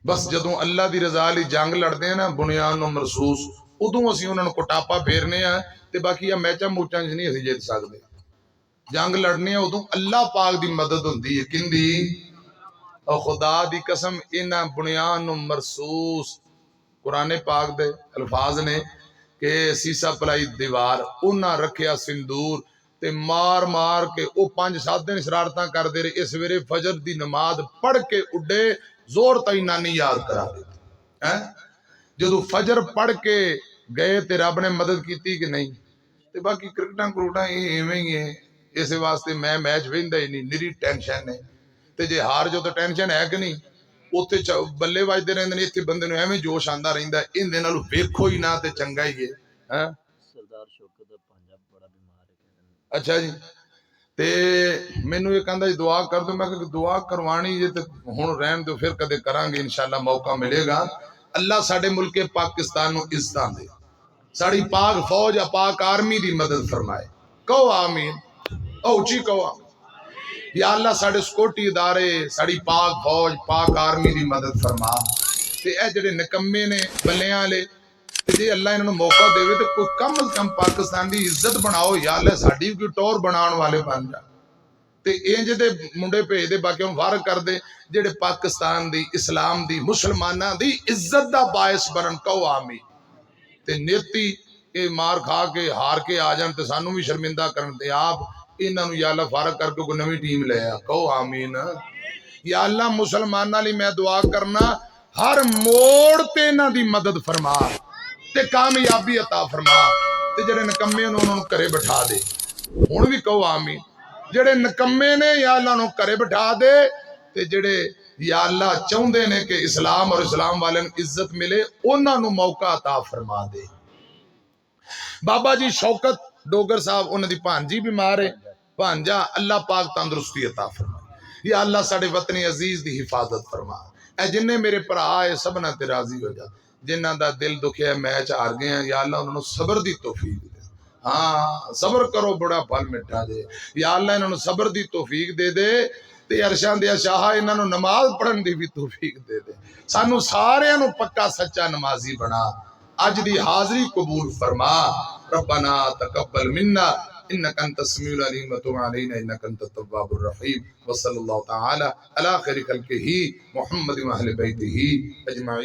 بس جدوں اللہ دی رضا لی جنگ لڑدے ہیں نا بنیان نو مرسوس ادوں اسی انہاں نو کٹاپا پھیرنے ہیں تے باقی میچاں موچاں نہیں اسی جیت سکدے جنگ لڑنے ہیں ادوں اللہ پاک دی مدد ہوندی ہے کندی اور خدا دی قسم انہاں بنیان نو مرسوس قرآن پاک دے الفاظ نے کہ سیسا پلائی دیوار انہاں رکھیا سندور تے مار مار کے او 5-7 دن شرارتاں کر دے رہے اس ویرے فجر دی نماز پڑھ کے اڈے زور تائی نانی یاد کرا دیتی جدو فجر پڑھ کے گئے تے رب نے مدد کیتی کہ نہیں تے باقی کرکٹاں کروٹاں ایویں ہی ہے اس واسطے میں میچ ویندا ہی نہیں نری ٹینشن ہے تے جے ہار جو تو ٹینشن ہے کہ نہیں اوتھے بلے بجدے رہندے نے ایتھے بندے نوں ایویں جوش آندا رہندا ہے ان دے نالوں ویکھو ہی نہ تے چنگا ہی ہے ہاں سردار شوکت دا پنجاب بڑا بیمار ہے اچھا جی تے مینوں یہ کہندا دعا کر دو میں کہ دعا کروانی جے تے ہن رہن دو پھر کدے کران گے انشاءاللہ موقع ملے گا اللہ ساڈے ملک پاکستان نوں عزتاں دے ساڑی پاک فوج پاک آرمی دی مدد فرمائے کہو آمین اونچی کہو آمین یا اللہ ساڑے سکوٹی ادارے ساڑی پاک فوج پاک آرمی دی مدد فرما تے اے جڑے نکمے نے بلیاں لے تے جے اللہ انہوں موقع دے تے کوئی کم از کم پاکستان دی عزت بناؤ یا اللہ ساڑی کوئی ٹور بنان والے بن جا تے اینج دے منڈے بھیج دے باقی ہم وار کر دے جڑے پاکستان دی اسلام دی مسلماناں دی عزت دا باعث بنن کہو آمین تے نیتی اے مار کھا کے ہار کے آ جان تے سانوں بھی شرمندہ کرن تے آپ انہاں نوں یا اللہ فارغ کر کے کوئی نویں ٹیم لے آ کہو آمین یا اللہ مسلماناں لئی میں دعا کرنا ہر موڑ تے انہاں دی مدد فرما تے کامیابی عطا فرما تے جڑے نکمے انہاں نوں گھرے بٹھا دے ہن بھی کہو آمین جڑے نکمے نے یا اللہ نوں گھرے بٹھا دے تے جڑے یا اللہ چاہندے نے کہ اسلام اور اسلام والے نوں عزت ملے انہاں نوں موقع عطا فرما دے۔ بابا جی شوکت ڈوگر صاحب انہاں دی بھانجی بیمار ہے بھانجا اللہ پاک تندرستی عطا فرما یا اللہ ساڑے وطن عزیز دی حفاظت فرما اے جننے میرے بھرا ہے سبنا تے راضی ہو جا جنہاں دا دل دکھیا میچ ہار گئے ہیں یا اللہ انہوں نے صبر دی توفیق دے ہاں صبر کرو بڑا پھل مٹھا دے یا اللہ انہوں نے صبر دی توفیق دے دے تے عرشاں دے شاہ انہوں نے نماز پڑھن دی بھی توفیق دے دے سانو سارے انہوں پکا سچا نمازی بنا اج دی حاضری قبول فرما ربنا تقبل منا انك انت السميع العليم وتب علينا انك انت التواب الرحيم وصلى الله تعالى على خير خلقه محمد واهل بيته اجمعين